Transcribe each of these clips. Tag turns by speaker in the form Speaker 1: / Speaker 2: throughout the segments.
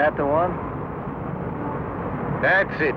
Speaker 1: that the one?
Speaker 2: That's it.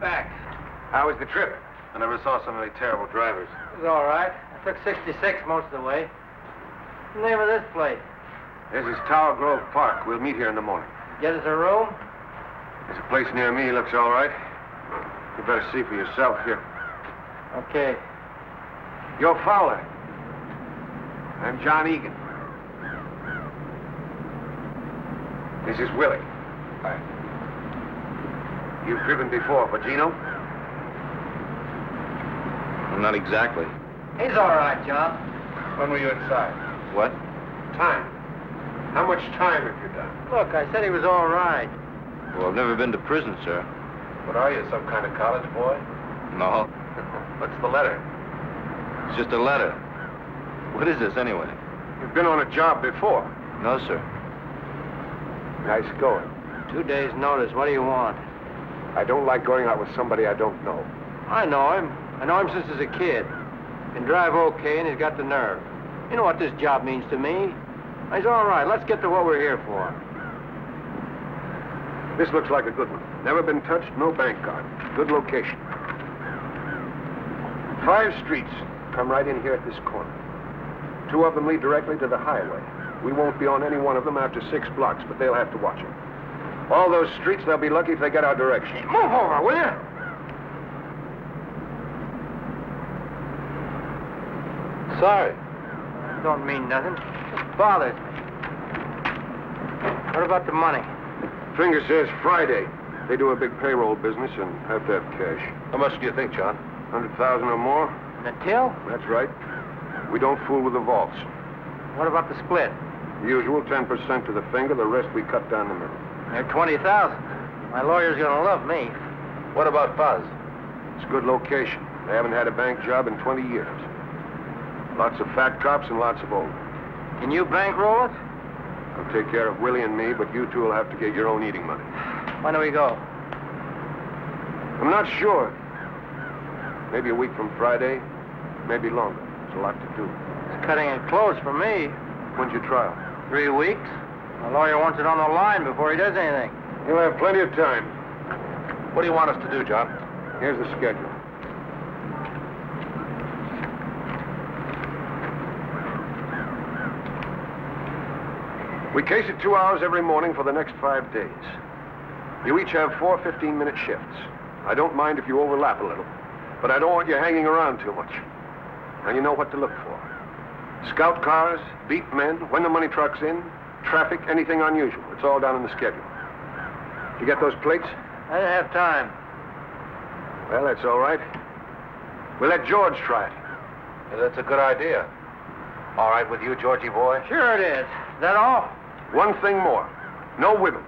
Speaker 1: Back.
Speaker 2: How was the trip? I never saw so many terrible drivers.
Speaker 1: It was all right. I took 66 most of the way. What's the name of this place?
Speaker 2: This is Tower Grove Park. We'll meet here in the morning.
Speaker 1: Get us a room?
Speaker 2: There's a place near me. Looks all right. You better see for yourself here.
Speaker 1: Okay.
Speaker 2: You're Fowler. I'm John Egan. This is Willie. Hi. You've driven before for Gino?
Speaker 3: Well, not exactly.
Speaker 1: He's all right, John.
Speaker 2: When were you inside?
Speaker 3: What?
Speaker 2: Time. How much time have you done?
Speaker 1: Look, I said he was all right.
Speaker 3: Well, I've never been to prison, sir.
Speaker 2: What are you, some kind of college boy?
Speaker 3: No.
Speaker 2: What's the letter?
Speaker 3: It's just a letter. What is this, anyway?
Speaker 2: You've been on a job before.
Speaker 3: No, sir.
Speaker 2: Nice going.
Speaker 1: 2 days' notice. What do you want?
Speaker 2: I don't like going out with somebody I don't know.
Speaker 1: I know him. I know him since he's a kid. Can drive okay, and he's got the nerve. You know what this job means to me. He's all right. Let's get to what we're here for.
Speaker 2: This looks like a good one. Never been touched, no bank card. Good location. 5 streets come right in here at this corner. 2 of them lead directly to the highway. We won't be on any one of them after 6 blocks, but they'll have to watch it. All those streets, they'll be lucky if they get our direction.
Speaker 1: Move over, will you?
Speaker 3: Sorry.
Speaker 1: Don't mean nothing. Just bothers me. What about the money?
Speaker 2: Finger says Friday. They do a big payroll business and have to have cash.
Speaker 3: How much do you think, John?
Speaker 2: 100,000 or more?
Speaker 1: And the till?
Speaker 2: That's right. We don't fool with the vaults.
Speaker 1: What about the split?
Speaker 2: Usual 10% to the finger, the rest we cut down the middle.
Speaker 1: They're 20,000. My lawyer's gonna love me.
Speaker 3: What about Fuzz?
Speaker 2: It's a good location. They haven't had a bank job in 20 years. Lots of fat cops and lots of old.
Speaker 1: Can you bankroll it?
Speaker 2: I'll take care of Willie and me, but you two will have to get your own eating money.
Speaker 1: When do we go?
Speaker 2: I'm not sure. Maybe a week from Friday, maybe longer. There's a lot to do.
Speaker 1: It's cutting it close for me.
Speaker 2: When's your trial?
Speaker 1: 3 weeks. My lawyer wants it on the line before he does anything.
Speaker 2: You'll have plenty of time.
Speaker 3: What do you want us to do, John?
Speaker 2: Here's the schedule. We case it 2 hours every morning for the next 5 days. You each have 4 15-minute shifts. I don't mind if you overlap a little, but I don't want you hanging around too much. And you know what to look for. Scout cars, beat men, when the money truck's in, traffic, anything unusual. It's all down in the schedule. You get those plates?
Speaker 1: I didn't have time.
Speaker 2: Well, that's all right. We'll let George try it.
Speaker 3: Yeah, that's a good idea. All right with you, Georgie boy?
Speaker 1: Sure it is. Is that all?
Speaker 2: One thing more. No wiggle.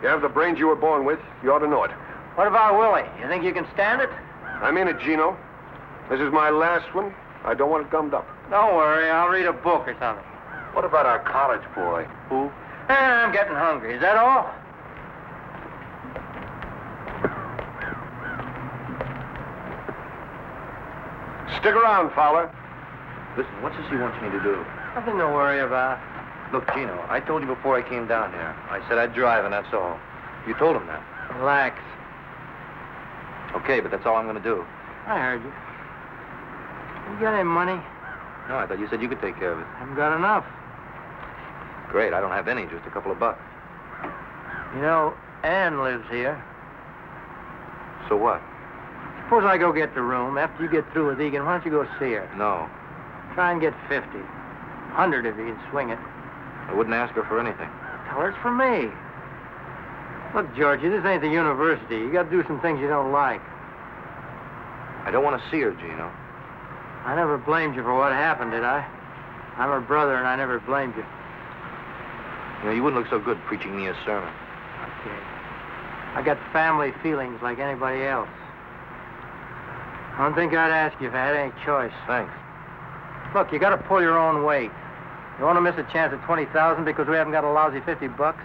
Speaker 2: You have the brains you were born with. You ought to know it.
Speaker 1: What about Willie? You think you can stand it?
Speaker 2: I'm in it, Gino. This is my last one. I don't want it gummed up.
Speaker 1: Don't worry. I'll read a book or something.
Speaker 3: What about our college boy?
Speaker 1: Who? I'm getting hungry. Is that all?
Speaker 2: Stick around, Fowler.
Speaker 3: Listen, what's this he wants me to do?
Speaker 1: Nothing to worry about.
Speaker 3: Look, Gino, I told you before I came down here. I said I'd drive, and that's all. You told him that.
Speaker 1: Relax.
Speaker 3: Okay, but that's all I'm going to do.
Speaker 1: I heard you. You got any money?
Speaker 3: No, I thought you said you could take care of it.
Speaker 1: Haven't got enough.
Speaker 3: Great, I don't have any, just a couple of bucks.
Speaker 1: You know, Ann lives here.
Speaker 3: So what?
Speaker 1: Suppose I go get the room. After you get through with Egan, why don't you go see her?
Speaker 3: No,
Speaker 1: Try and get 50. 100 if you can swing it.
Speaker 3: I wouldn't ask her for anything.
Speaker 1: Tell her it's for me. Look, Georgie, this ain't the university. You got to do some things you don't like.
Speaker 3: I don't want to see her, Gino.
Speaker 1: I never blamed you for what happened, did I? I'm her brother, and I never blamed you.
Speaker 3: You know, you wouldn't look so good preaching me a sermon.
Speaker 1: Okay. I got family feelings like anybody else. I don't think I'd ask you if I had any choice.
Speaker 3: Thanks.
Speaker 1: Look, you got to pull your own weight. You want to miss a chance at 20,000 because we haven't got a lousy 50 bucks?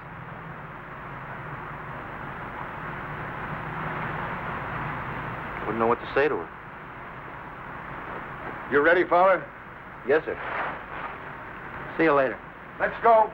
Speaker 3: Wouldn't know what to say to her.
Speaker 2: You ready, Fowler?
Speaker 3: Yes, sir.
Speaker 1: See you later.
Speaker 2: Let's go.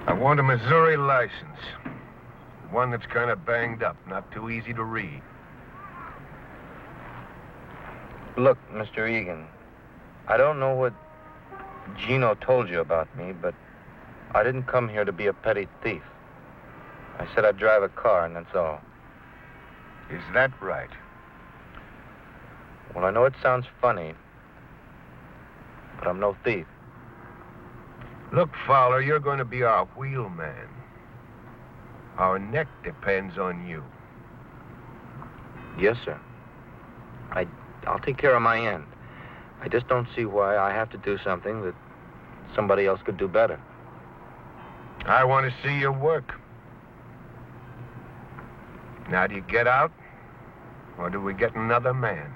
Speaker 4: I want a Missouri license. One that's kind of banged up, not too easy to read.
Speaker 3: Look, Mr. Egan, I don't know what Gino told you about me, but I didn't come here to be a petty thief. I said I'd drive a car, and that's all.
Speaker 4: Is that right?
Speaker 3: Well, I know it sounds funny, but I'm no thief.
Speaker 4: Look, Fowler, you're going to be our wheelman. Our neck depends on you.
Speaker 3: Yes, sir. I'll take care of my end. I just don't see why I have to do something that somebody else could do better.
Speaker 4: I want to see your work. Now, do you get out, or do we get another man?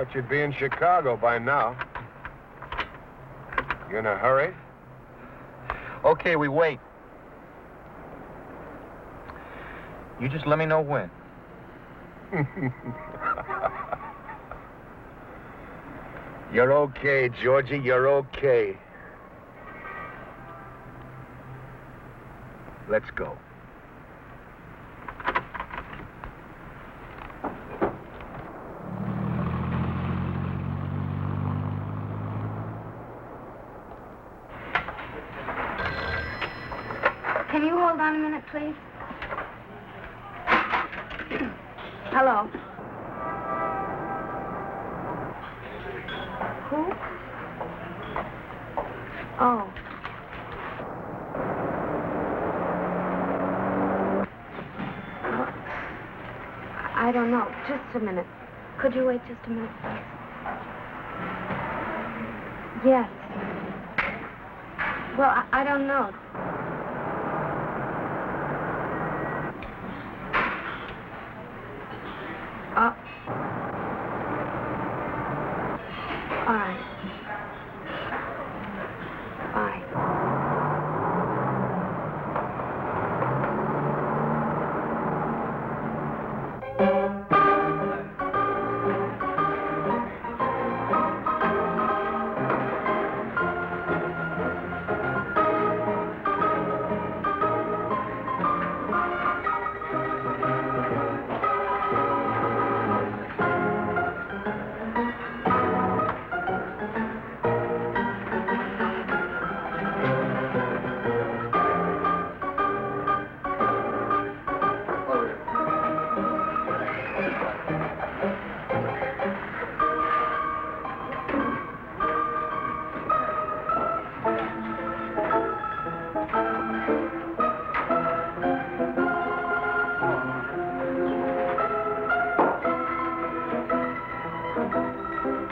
Speaker 4: Thought you'd be in Chicago by now. You in a hurry?
Speaker 3: Okay, we wait. You just let me know when.
Speaker 4: You're okay, Georgie. You're okay. Let's go.
Speaker 5: Can you hold on a minute, please? Hello. Who? Oh. I don't know. Just a minute. Could you wait just a minute, please? Yes. Well, I don't know. All right. Bye.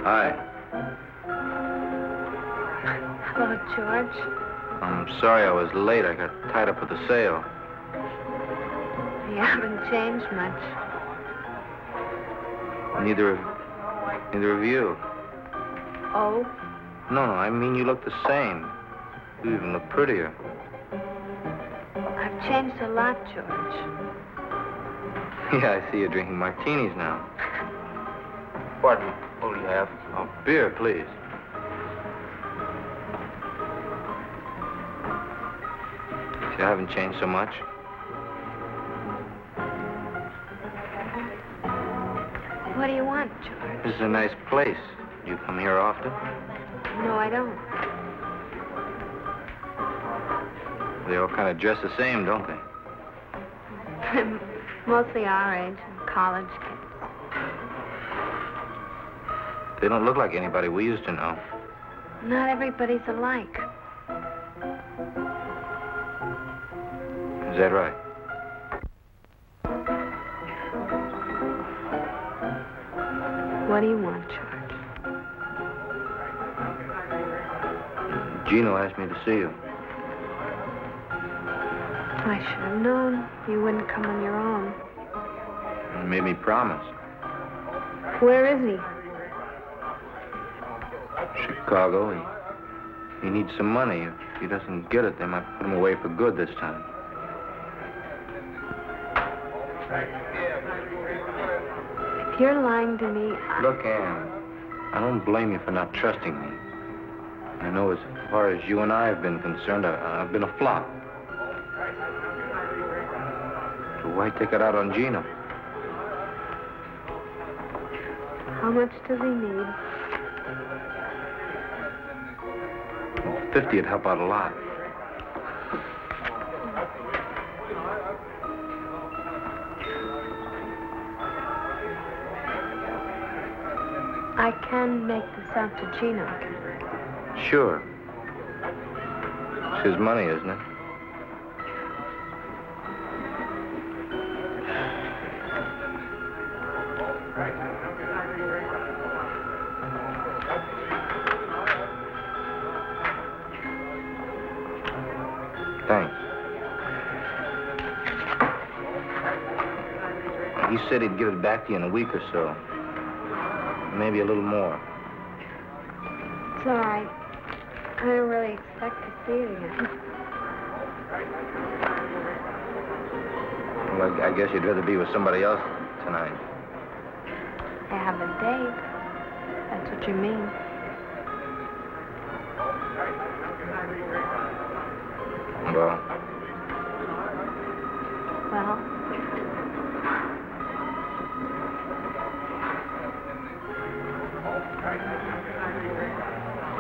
Speaker 3: Hi.
Speaker 5: Hello, George.
Speaker 3: I'm sorry I was late. I got tied up with the sale.
Speaker 5: You haven't changed much.
Speaker 3: Neither of you.
Speaker 5: Oh?
Speaker 3: No, I mean you look the same. You even look prettier.
Speaker 5: I've changed a lot, George.
Speaker 3: Yeah, I see you're drinking martinis now. Pardon me. What do you have? Oh, beer, please. See, I haven't changed so much.
Speaker 5: What do you want, George?
Speaker 3: This is a nice place. Do you come here often?
Speaker 5: No, I don't.
Speaker 3: They all kind of dress the same, don't they?
Speaker 5: Mostly our age, college kids.
Speaker 3: They don't look like anybody we used to know.
Speaker 5: Not everybody's alike.
Speaker 3: Is that right?
Speaker 5: What do you want, George?
Speaker 3: Gino asked me to see you.
Speaker 5: I should have known you wouldn't come on your own.
Speaker 3: He made me promise.
Speaker 5: Where is he?
Speaker 3: Chicago. He needs some money. If he doesn't get it, they might put him away for good this time.
Speaker 5: If you're lying to me,
Speaker 3: Look, Ann, I don't blame you for not trusting me. I know as far as you and I have been concerned, I've been a flop. So why take it out on Gino?
Speaker 5: how much does he need?
Speaker 3: 50 would help out a lot.
Speaker 5: I can make this out to Gino.
Speaker 3: Sure. It's his money, isn't it? Thanks. He said he'd give it back to you in a week or so. maybe a little more.
Speaker 5: It's all right. I don't really expect to see it again.
Speaker 3: Well, I guess you'd rather be with somebody else tonight.
Speaker 5: I have a date. That's what you mean.
Speaker 3: Well,
Speaker 5: Well,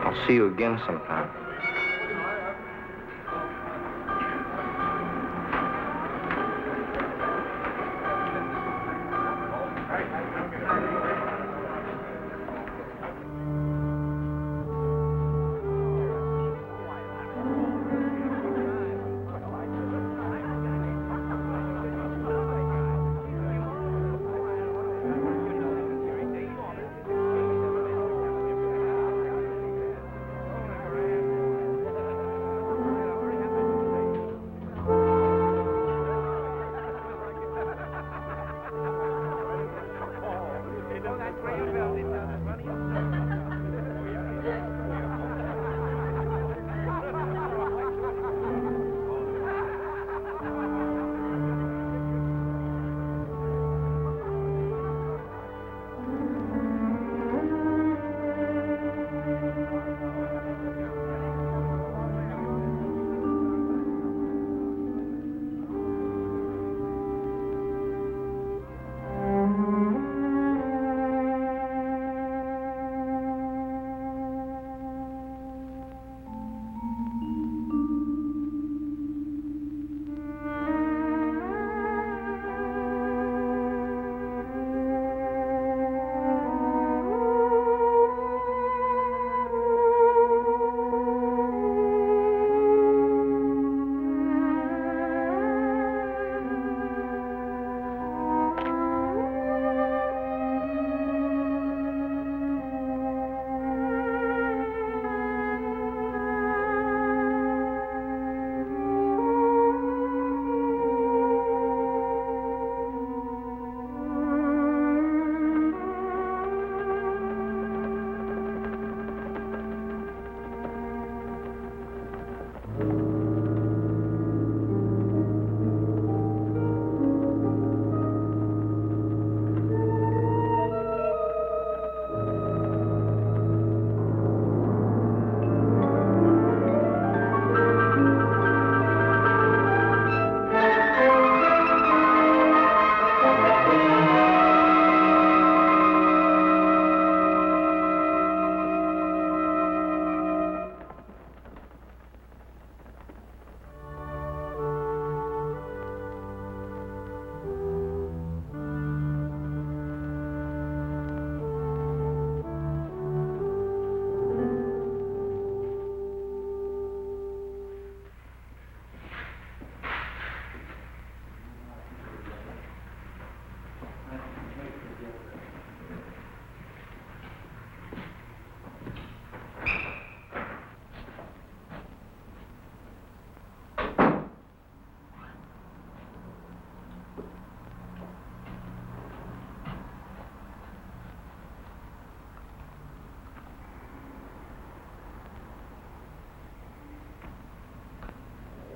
Speaker 3: I'll see you again sometime.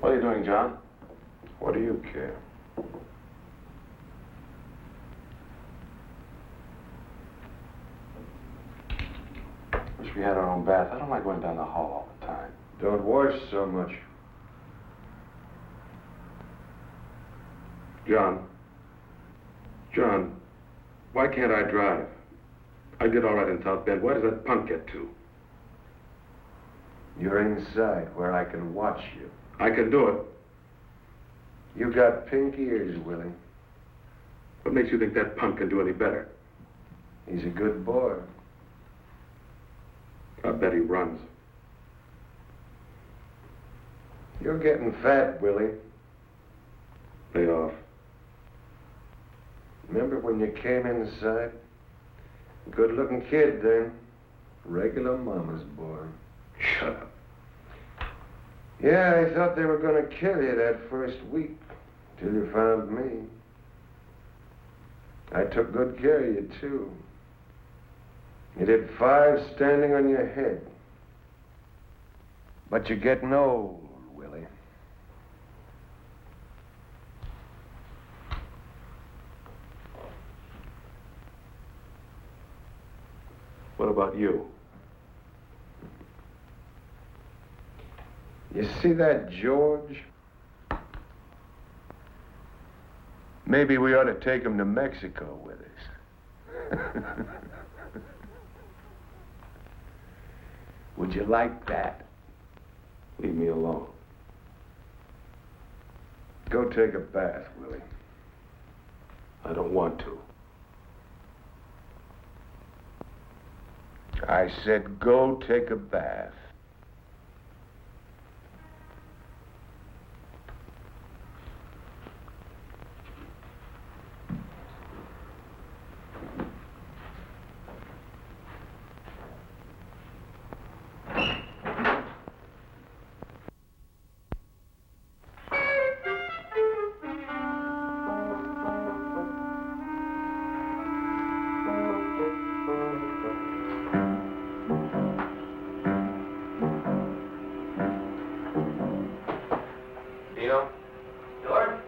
Speaker 2: What are you doing, John? What do you care? Wish we had our own bath. I don't like going down the hall all the time.
Speaker 4: Don't wash so much.
Speaker 2: John, why can't I drive? I did all right in South Bend. Why does that punk get to?
Speaker 4: You're inside where I can watch you.
Speaker 2: I can do it.
Speaker 4: You got pink ears, Willie.
Speaker 2: What makes you think that punk can do any better?
Speaker 4: He's a good boy.
Speaker 2: I bet he runs.
Speaker 4: You're getting fat, Willie.
Speaker 2: Lay off.
Speaker 4: Remember when you came inside? Good-looking kid then. Regular mama's boy.
Speaker 2: Shut up.
Speaker 4: Yeah, I thought they were going to kill you that first week, till you found me. I took good care of you, too. You did 5 standing on your head. But you're getting old, Willie.
Speaker 2: What about you?
Speaker 4: You see that George? Maybe we ought to take him to Mexico with us. Would you like that?
Speaker 2: Leave me alone.
Speaker 4: Go take a bath, Willie.
Speaker 2: I don't want to.
Speaker 4: I said go take a bath.
Speaker 3: Gino?
Speaker 1: George?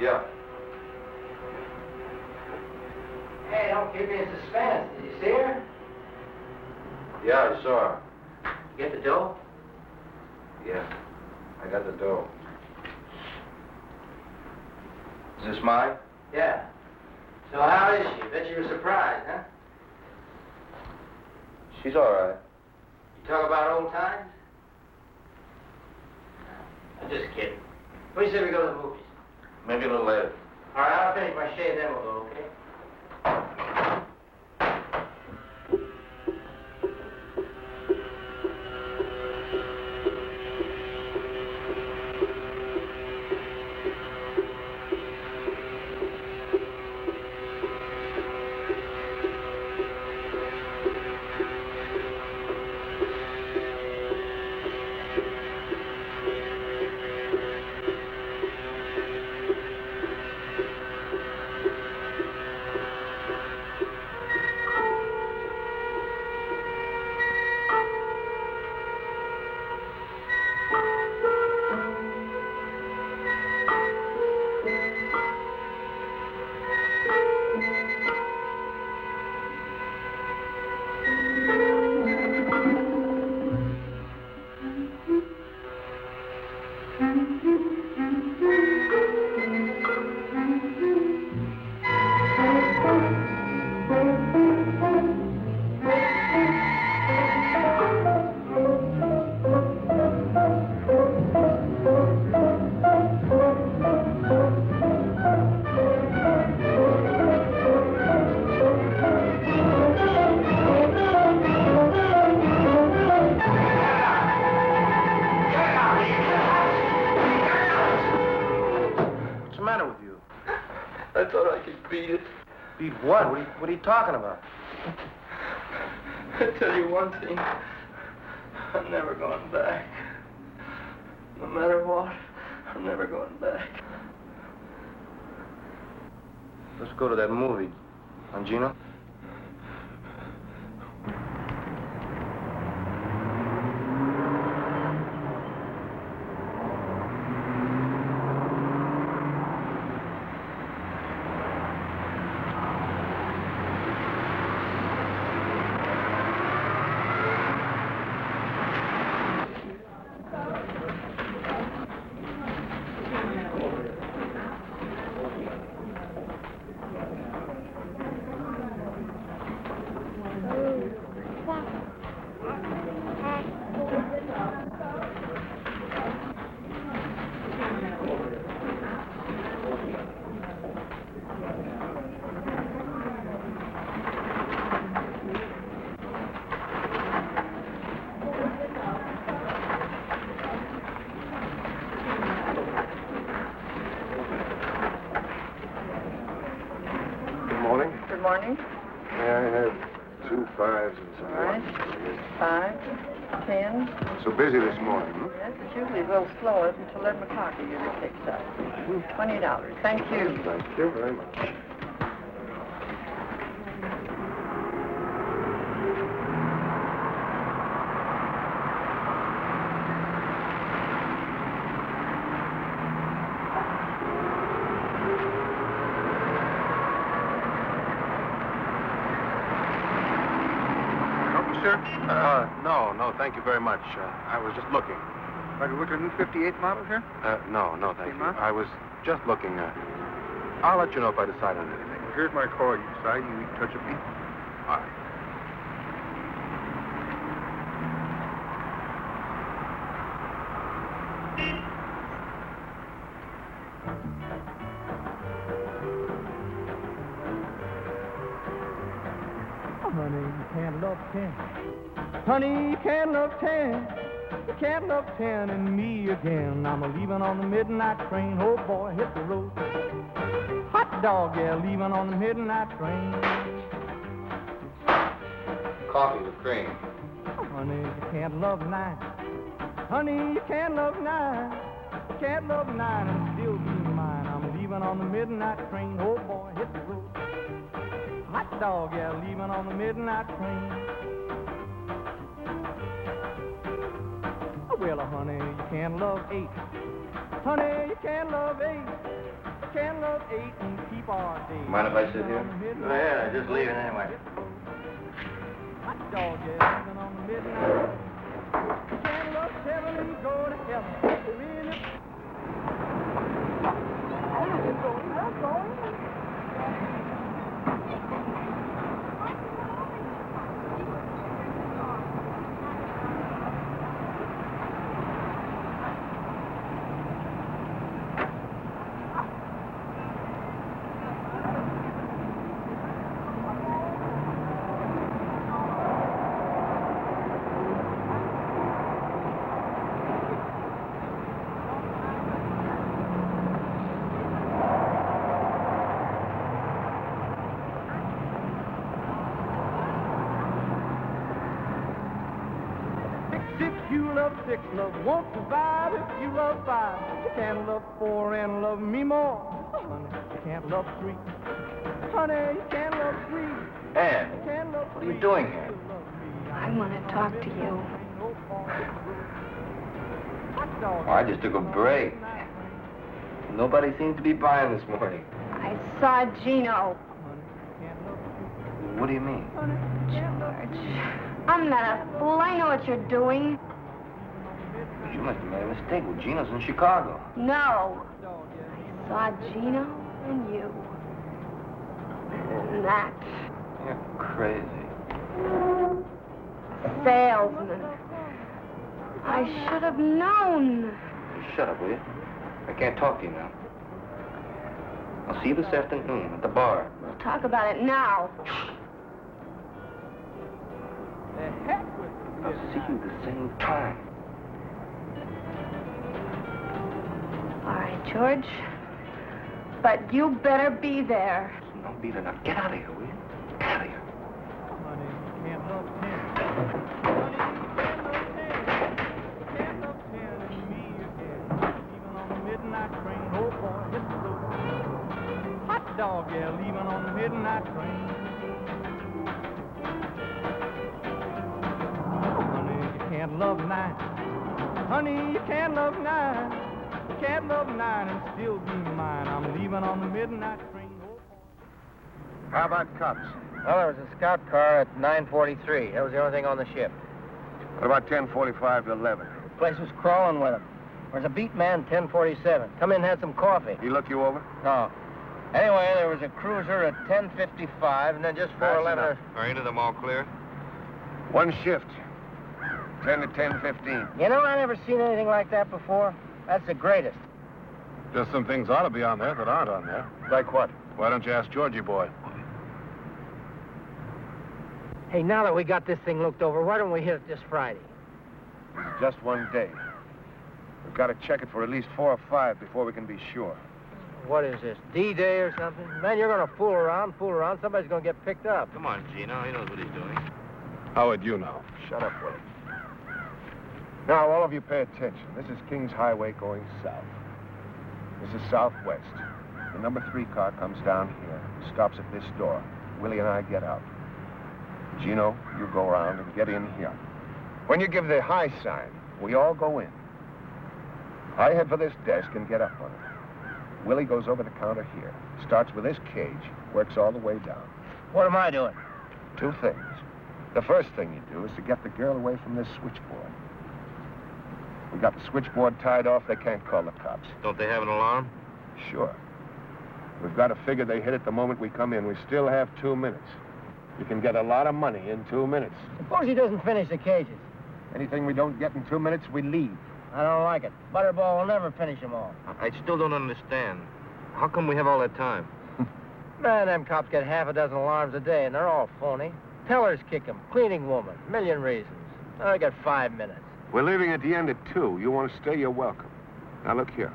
Speaker 3: Yeah.
Speaker 1: Hey, don't keep me in suspense. Did you see her?
Speaker 3: Yeah, I saw her.
Speaker 1: You get the dough?
Speaker 3: Yeah. I got the dough. Is this mine?
Speaker 1: Yeah. So how is she? Bet you were surprised, huh?
Speaker 3: She's all right.
Speaker 1: You talk about old times? I'm just kidding. What do you say we go to the movies?
Speaker 3: Maybe a little later.
Speaker 1: All right, I'll finish my shave, then we'll go, okay?
Speaker 3: I thought I could beat it.
Speaker 1: Beat what? What are you talking about?
Speaker 3: I tell you one thing. I'm never going back. No matter what, I'm never going back. Let's go to that movie. On Gino?
Speaker 6: Good morning.
Speaker 2: May I have 2 5s and some
Speaker 6: All right. 5, 10.
Speaker 2: So busy this morning, hmm?
Speaker 6: Yes, it's usually a little slower until 11 o'clock it usually picks up. $20. Thank you.
Speaker 2: Thank you very much.
Speaker 7: sir?
Speaker 2: No, thank you very much. I was just looking.
Speaker 7: Are you looking at a new 58 model here?
Speaker 2: No, thank you.
Speaker 7: Huh?
Speaker 2: I was just looking. I'll let you know if I decide on anything.
Speaker 7: Well, here's my card. You decide, you can touch a beat.
Speaker 2: All right.
Speaker 8: Honey, you can't love 10. Honey, you can't love 10. You can't love 10 and me again. I'm leaving on the midnight train. Oh, boy, hit the road. Hot dog, yeah, leaving on the midnight train.
Speaker 3: Coffee with cream.
Speaker 8: Honey, you can't love 9. Honey, you can't love 9. You can't love 9 and still be mine. I'm leaving on the midnight train. Oh, boy, hit the road. Hot dog, yeah, leaving on the midnight train. Well, honey, you can't love 8. Honey, you can't love 8. You can't love 8 and keep our day.
Speaker 3: Mind if I sit here?
Speaker 1: Go ahead, just leaving anyway.
Speaker 8: Hot dog, yeah, leaving on the midnight. You can't love 7 and go to heaven. Really? Six love won't survive if you love 5. You can't love 4 and love me more. Honey, you can't love 3. Honey, you can't love 3.
Speaker 3: Ann,
Speaker 8: You can't love
Speaker 3: what are you
Speaker 8: 3.
Speaker 3: doing here?
Speaker 5: I want to talk to you.
Speaker 3: Oh, I just took a break. Nobody seems to be buying this morning.
Speaker 5: I saw Gino.
Speaker 3: What do you mean?
Speaker 5: George, I'm not a fool. I know what you're doing.
Speaker 3: You must have made a mistake. Well, Gino's in Chicago.
Speaker 5: No. I saw Gino and you. And that
Speaker 3: You're crazy.
Speaker 5: salesman. I should have known.
Speaker 3: You shut up, will you? I can't talk to you now. I'll see you this afternoon at the bar.
Speaker 5: We'll talk about it now.
Speaker 3: I'll see you the same time.
Speaker 5: All right, George. But you better be there.
Speaker 3: No, be there. Now get out of here, will you? Get out of here.
Speaker 8: Honey, you can't love 10. Honey, you can't love 10. You can't love 10 and me again. Leaving on the midnight train. Oh, boy, hit the road. Hot dog, yeah, leaving on the midnight train. Honey, you can't love 9. Honey, you can't love 9. You can't love 9 and still be mine. I'm leaving on the midnight train.
Speaker 2: How about cops?
Speaker 3: Well, there was a scout car at 9:43. That was the only thing on the ship.
Speaker 2: What about 10:45 to 11?
Speaker 3: The place was crawling with them. There's a beat man, 10:47. Come in and had some coffee.
Speaker 2: He look you over?
Speaker 3: No. Anyway, there was a cruiser at 10:55, and then just 4:11.
Speaker 2: That's
Speaker 3: Are any of them all clear?
Speaker 2: One shift. 10 to 10:15.
Speaker 3: You know, I never seen anything like that before. That's the greatest.
Speaker 2: Just some things ought to be on there that aren't on there. Like what? Why don't you ask Georgie boy?
Speaker 3: Hey, now that we got this thing looked over, why don't we hit it this Friday?
Speaker 2: Just one day. We've got to check it for at least 4 or 5 before we can be sure.
Speaker 3: What is this, D-Day or something? Man, you're going to fool around. Somebody's going to get picked up.
Speaker 9: Come on, Gino. He knows what he's doing.
Speaker 2: How would you know? Shut up, Willie. Now, all of you pay attention. This is Kings Highway going south. This is southwest. The number 3 car comes down here, stops at this door. Willie and I get out. Gino, you go around and get in here. When you give the high sign, we all go in. I head for this desk and get up on it. Willie goes over the counter here, starts with this cage, works all the way down.
Speaker 3: What am I doing?
Speaker 2: 2 things. The first thing you do is to get the girl away from this switchboard. We got the switchboard tied off. They can't call the cops.
Speaker 3: Don't they have an alarm?
Speaker 2: Sure. We've got to figure they hit it the moment we come in. We still have 2 minutes. You can get a lot of money in 2 minutes.
Speaker 10: Suppose he doesn't finish the cages.
Speaker 2: Anything we don't get in 2 minutes, we leave.
Speaker 10: I don't like it. Butterball will never finish them all.
Speaker 3: I still don't understand. How come we have all that time?
Speaker 10: Man, them cops get half a dozen alarms a day, and they're all phony. Tellers kick 'em, cleaning woman, million reasons. I got 5 minutes.
Speaker 2: We're leaving at the end at 2. You want to stay, you're welcome. Now, look here.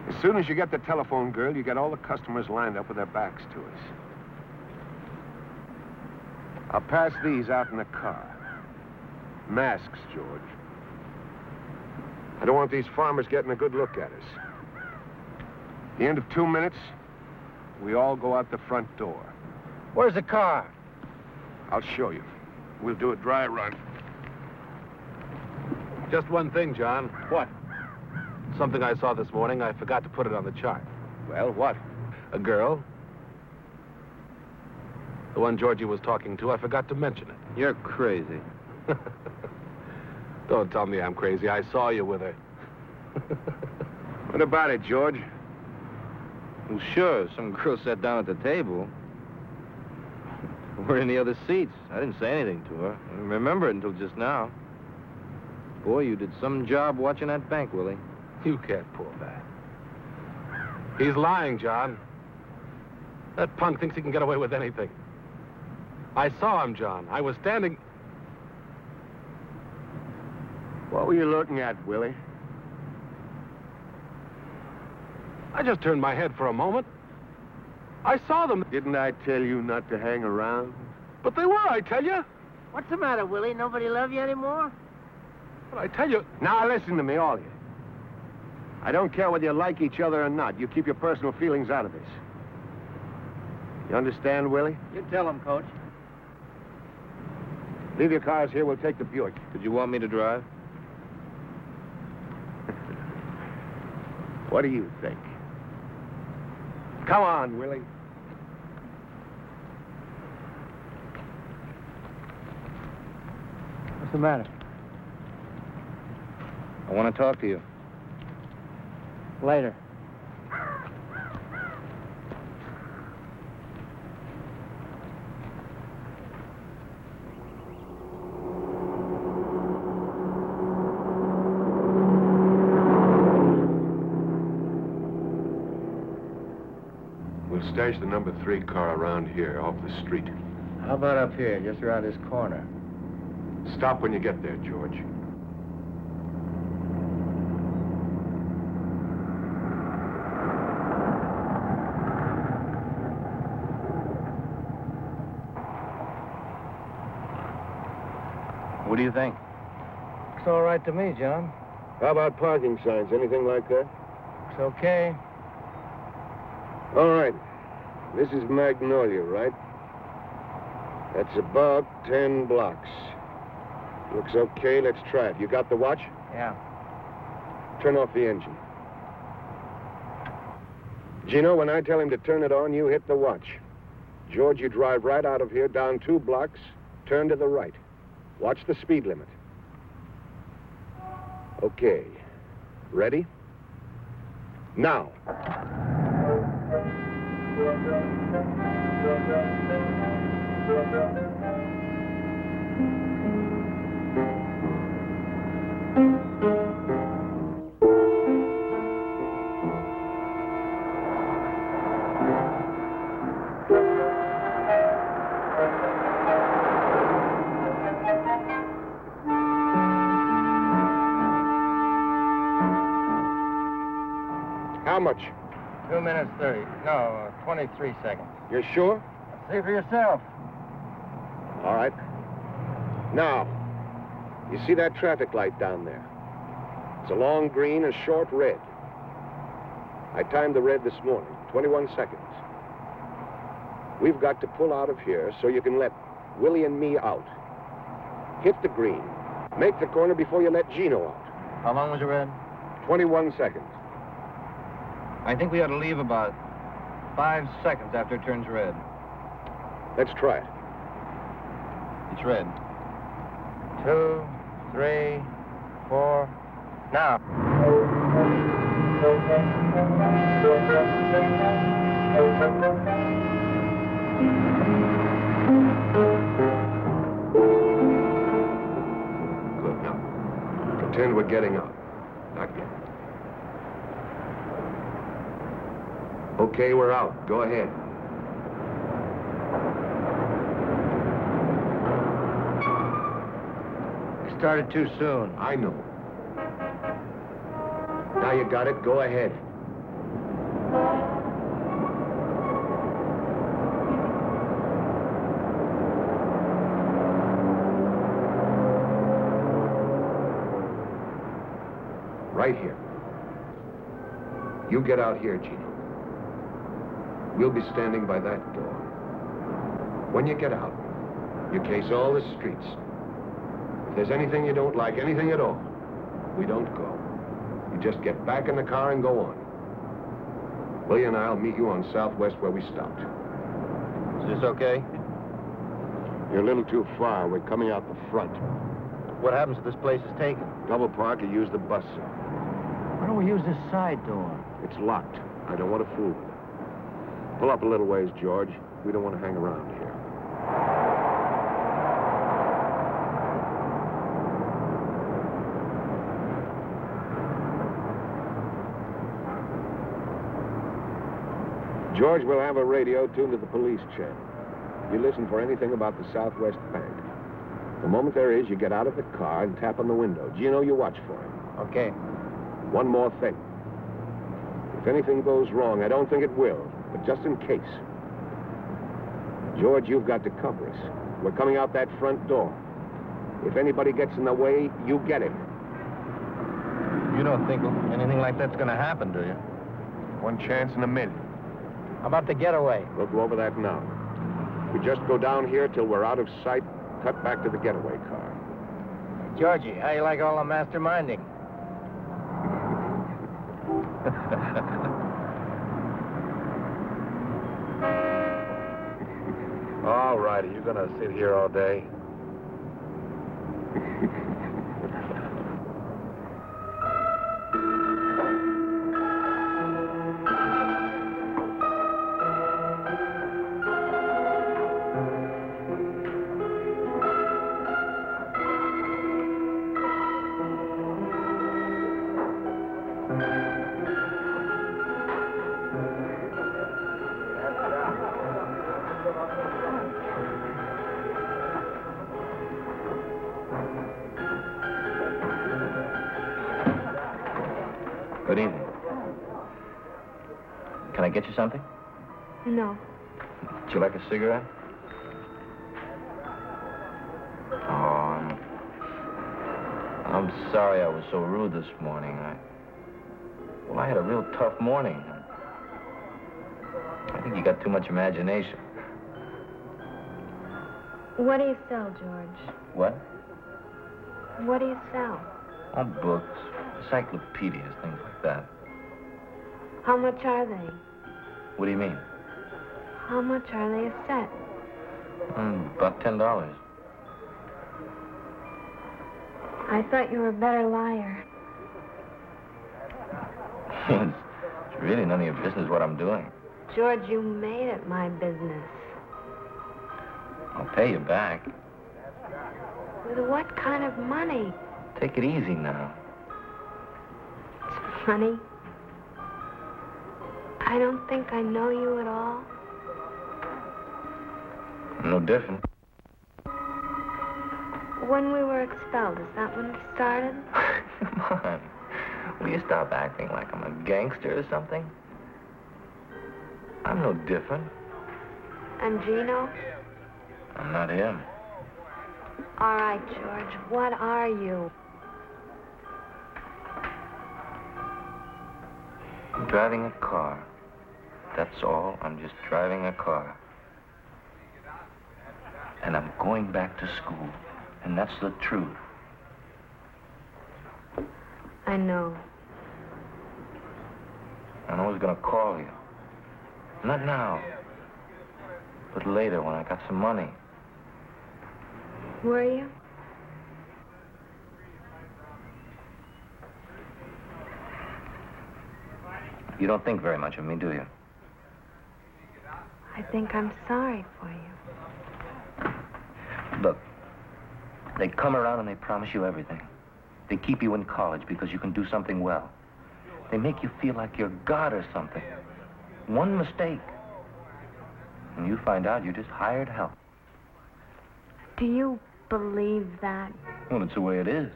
Speaker 2: As soon as you get the telephone girl, you get all the customers lined up with their backs to us. I'll pass these out in the car. Masks, George. I don't want these farmers getting a good look at us. At the end of 2 minutes, we all go out the front door.
Speaker 10: Where's the car?
Speaker 2: I'll show you. We'll do a dry run.
Speaker 7: Just one thing, John.
Speaker 2: What?
Speaker 7: Something I saw this morning. I forgot to put it on the chart.
Speaker 2: Well, what?
Speaker 7: A girl. The one Georgie was talking to. I forgot to mention it.
Speaker 3: You're crazy.
Speaker 7: Don't tell me I'm crazy. I saw you with her.
Speaker 2: What about it, George?
Speaker 3: Well, sure, some girl sat down at the table. We're in the other seats. I didn't say anything to her. I didn't remember it until just now. Boy, you did some job watching that bank, Willie.
Speaker 7: You can't pull that. He's lying, John. That punk thinks he can get away with anything. I saw him, John. I was standing...
Speaker 2: What were you looking at, Willie?
Speaker 7: I just turned my head for a moment. I saw them.
Speaker 2: Didn't I tell you not to hang around?
Speaker 7: But they were, I tell you.
Speaker 10: What's the matter, Willie? Nobody love you anymore?
Speaker 7: But I tell you...
Speaker 2: Now, listen to me, all of you. I don't care whether you like each other or not. You keep your personal feelings out of this. You understand, Willie?
Speaker 10: You tell him, Coach.
Speaker 2: Leave your cars here. We'll take the Buick.
Speaker 3: Did you want me to drive?
Speaker 2: What do you think? Come on, Willie.
Speaker 10: What's the matter?
Speaker 3: I want to talk to you.
Speaker 10: Later.
Speaker 2: We'll stash the number 3 car around here, off the street.
Speaker 10: How about up here, just around this corner?
Speaker 2: Stop when you get there, George.
Speaker 3: What do you think?
Speaker 10: It's all right to me, John.
Speaker 2: How about parking signs? Anything like that?
Speaker 10: It's okay.
Speaker 2: All right. This is Magnolia, right? That's about 10 blocks. Looks okay. Let's try it. You got the watch?
Speaker 10: Yeah.
Speaker 2: Turn off the engine. Gino, when I tell him to turn it on, you hit the watch. George, you drive right out of here, down 2 blocks, turn to the right. Watch the speed limit. Okay. Ready? Now. How much?
Speaker 10: 2 minutes 30. No, 23 seconds.
Speaker 2: You're sure?
Speaker 10: See for yourself.
Speaker 2: All right. Now, you see that traffic light down there? It's a long green and short red. I timed the red this morning, 21 seconds. We've got to pull out of here so you can let Willie and me out. Hit the green. Make the corner before you let Gino out.
Speaker 3: How long was it red?
Speaker 2: 21 seconds.
Speaker 3: I think we ought to leave about 5 seconds after it turns red.
Speaker 2: Let's try it.
Speaker 3: It's red. 2, 3, 4. Now.
Speaker 2: Good. Now, pretend we're getting out. Not yet. Okay, we're out. Go ahead.
Speaker 3: You started too soon.
Speaker 2: I know. Now you got it. Go ahead. Right here. You get out here, Gino. We'll be standing by that door. When you get out, you case all the streets. If there's anything you don't like, anything at all, we don't go. You just get back in the car and go on. Willie and I'll meet you on Southwest where we stopped.
Speaker 3: Is this okay?
Speaker 2: You're a little too far. We're coming out the front.
Speaker 3: What happens if this place is taken?
Speaker 2: Double park or use the bus, sir.
Speaker 10: Why don't we use this side door?
Speaker 2: It's locked. I don't want to fool with it. Pull up a little ways, George. We don't want to hang around here. George will have a radio tuned to the police channel. You listen for anything about the Southwest Bank. The moment there is, you get out of the car and tap on the window. Gino, you watch for him.
Speaker 10: Okay.
Speaker 2: One more thing. If anything goes wrong, I don't think it will, but just in case. George, you've got to cover us. We're coming out that front door. If anybody gets in the way, you get him.
Speaker 3: You don't think anything like that's going to happen, do you?
Speaker 2: One chance in a million.
Speaker 10: How about the getaway?
Speaker 2: We'll go over that now. We just go down here till we're out of sight, cut back to the getaway car.
Speaker 10: Georgie, how you like all the masterminding?
Speaker 3: All righty, you're gonna sit here all day? Good evening. Can I get you something?
Speaker 5: No.
Speaker 3: Would you like a cigarette? Oh, I'm sorry I was so rude this morning. Well, I had a real tough morning. I think you got too much imagination.
Speaker 5: What do you sell, George?
Speaker 3: What?
Speaker 5: What do you sell?
Speaker 3: Oh, books, encyclopedias, things like that.
Speaker 5: How much are they?
Speaker 3: What do you mean?
Speaker 5: How much are they a set?
Speaker 3: About $10.
Speaker 5: I thought you were a better liar.
Speaker 3: It's really none of your business what I'm doing.
Speaker 5: George, you made it my business.
Speaker 3: I'll pay you back.
Speaker 5: With what kind of money?
Speaker 3: Take it easy now.
Speaker 5: It's funny. I don't think I know you at all.
Speaker 3: No different.
Speaker 5: When we were expelled, is that when it started?
Speaker 3: Come on. Will you stop acting like I'm a gangster or something? I'm no different.
Speaker 5: And Gino?
Speaker 3: I'm not him.
Speaker 5: All right, George, what are you?
Speaker 3: I'm driving a car. That's all. I'm just driving a car. And I'm going back to school. And that's the truth.
Speaker 5: I know.
Speaker 3: And I was gonna call you. Not now. But later when I got some money.
Speaker 5: Were you?
Speaker 3: You don't think very much of me, do you?
Speaker 5: I think I'm sorry for you.
Speaker 3: Look, they come around and they promise you everything. They keep you in college because you can do something well. They make you feel like you're God or something. One mistake, and you find out you're just hired help.
Speaker 5: Do you believe that?
Speaker 3: Well, it's the way it is.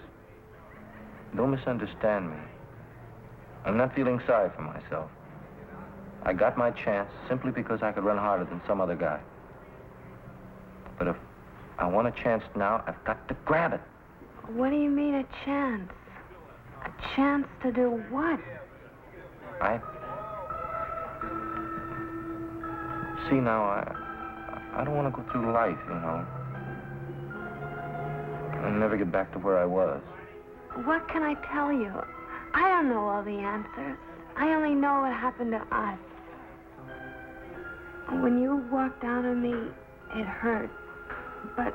Speaker 3: Don't misunderstand me. I'm not feeling sorry for myself. I got my chance simply because I could run harder than some other guy. But if I want a chance now, I've got to grab it.
Speaker 5: What do you mean a chance? A chance to do what?
Speaker 3: See, now, I don't want to go through life, you know, and never get back to where I was.
Speaker 5: What can I tell you? I don't know all the answers. I only know what happened to us. When you walked out on me, it hurt. But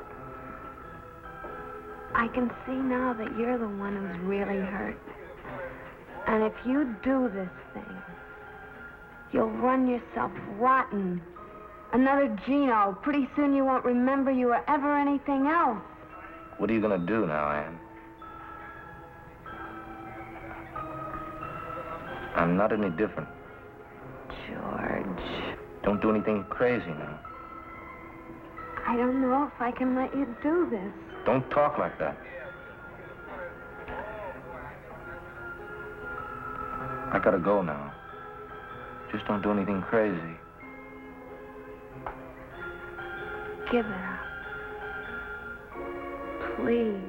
Speaker 5: I can see now that you're the one who's really hurt. And if you do this thing, you'll run yourself rotten. Another Gino. Pretty soon you won't remember you were ever anything else.
Speaker 3: What are you going to do now, Ann? I'm not any different.
Speaker 5: George.
Speaker 3: Don't do anything crazy now.
Speaker 5: I don't know if I can let you do this.
Speaker 3: Don't talk like that. I gotta go now. Just don't do anything crazy.
Speaker 5: Give it up. Please.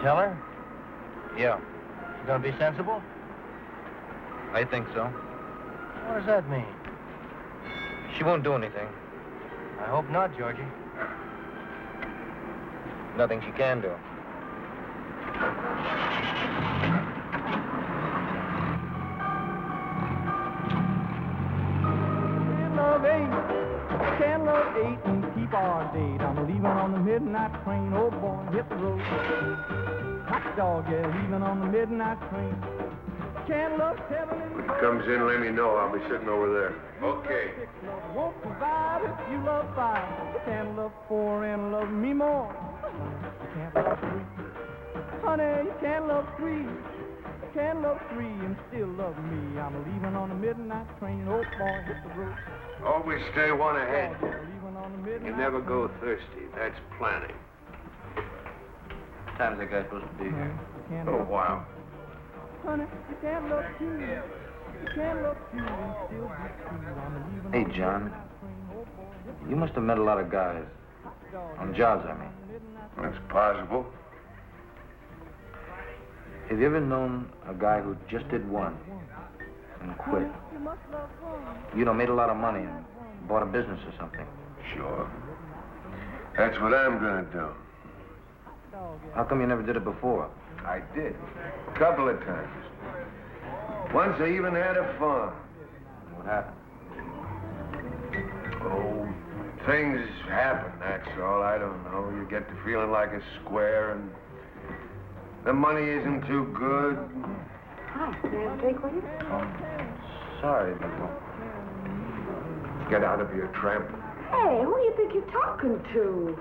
Speaker 10: Tell her?
Speaker 3: Yeah,
Speaker 10: She's gonna be sensible?
Speaker 3: I think so.
Speaker 10: What does that mean?
Speaker 3: She won't do anything.
Speaker 10: I hope not, Georgie.
Speaker 3: Nothing she can do.
Speaker 8: Can't love eight and keep our date. I'm leaving on the midnight train. Oh boy, hit the road. Hot dog, yeah, leaving on the midnight train. Can't love seven and
Speaker 2: When he comes in, let me know. I'll be sitting over there.
Speaker 4: Okay.
Speaker 8: won't survive if you love five. You can't love four and love me more. You can't love three. Honey, you can't love three. You can't love three and still love me. I'm leaving on the midnight train. Oh boy, hit the road.
Speaker 2: Always stay one ahead.
Speaker 8: Leaving on the midnight
Speaker 2: You never go thirsty. That's planning.
Speaker 3: What time is that guy supposed to be here?
Speaker 8: Can't
Speaker 2: A
Speaker 8: love
Speaker 2: while.
Speaker 8: Honey, you can't love two. You can't love two and still be true. I'm leaving
Speaker 3: Hey,
Speaker 8: on the
Speaker 3: John.
Speaker 8: midnight train. Oh boy, hit the
Speaker 3: You must have met a lot of guys. On jobs, I mean.
Speaker 2: That's possible.
Speaker 3: Have you ever known a guy who just did one and quit? You know, made a lot of money and bought a business or something.
Speaker 2: Sure. That's what I'm gonna do.
Speaker 3: How come you never did it before?
Speaker 2: I did. A couple of times. Once I even had a farm.
Speaker 3: What happened?
Speaker 2: Oh, things happen, that's all. I don't know. You get to feeling like a square and the money isn't too good.
Speaker 5: Hi, can I have a drink with you?
Speaker 3: Sorry, but...
Speaker 2: Get out of here, tramp.
Speaker 6: Hey, who do you think you're talking to?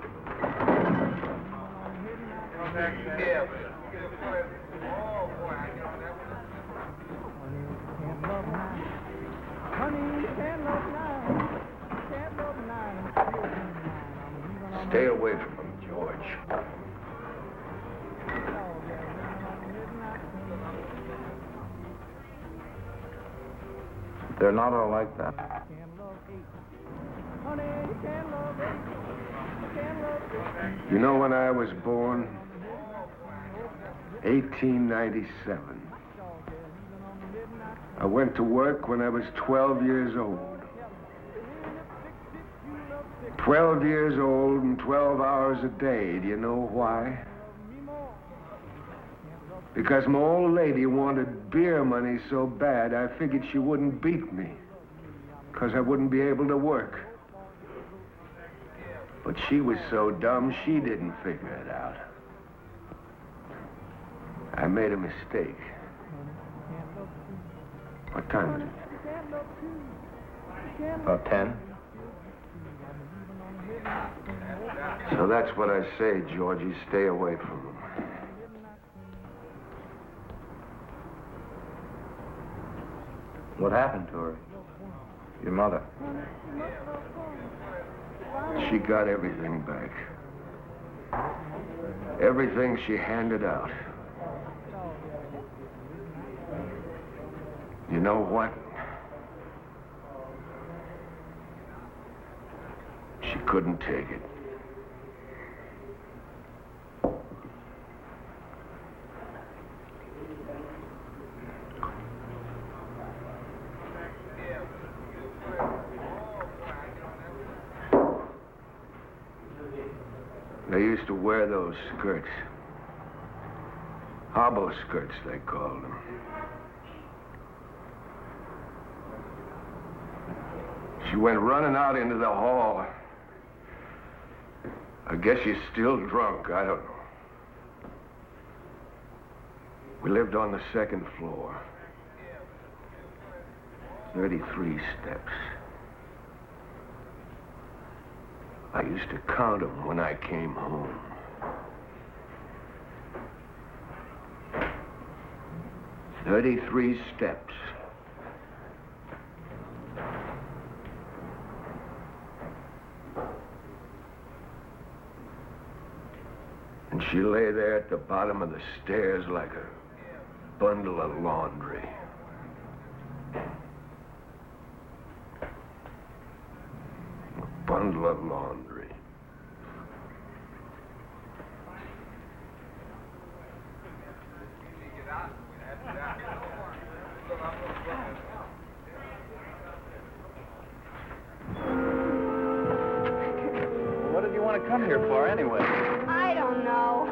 Speaker 2: Stay away from him, George.
Speaker 3: They're not all like that.
Speaker 8: Honey, you can't love eight.
Speaker 4: You know when I was born? 1897. I went to work when I was 12 years old. 12 years old and 12 hours a day. Do you know why? Because my old lady wanted beer money so bad, I figured she wouldn't beat me. Because I wouldn't be able to work. But she was so dumb, she didn't figure it out. I made a mistake. What time is it?
Speaker 3: About 10.
Speaker 4: So that's what I say, Georgie. Stay away from them.
Speaker 3: What happened to her? Your mother?
Speaker 4: She got everything back. Everything she handed out. You know what? She couldn't take it. They used to wear those skirts. Hobo skirts, they called them. She went running out into the hall. I guess she's still drunk, I don't know. We lived on the second floor. 33 steps. I used to count them when I came home. "33 steps. And she lay there at the bottom of the stairs like a bundle of laundry. A bundle of laundry.
Speaker 10: What did you want to come here for, anyway?
Speaker 5: I don't know.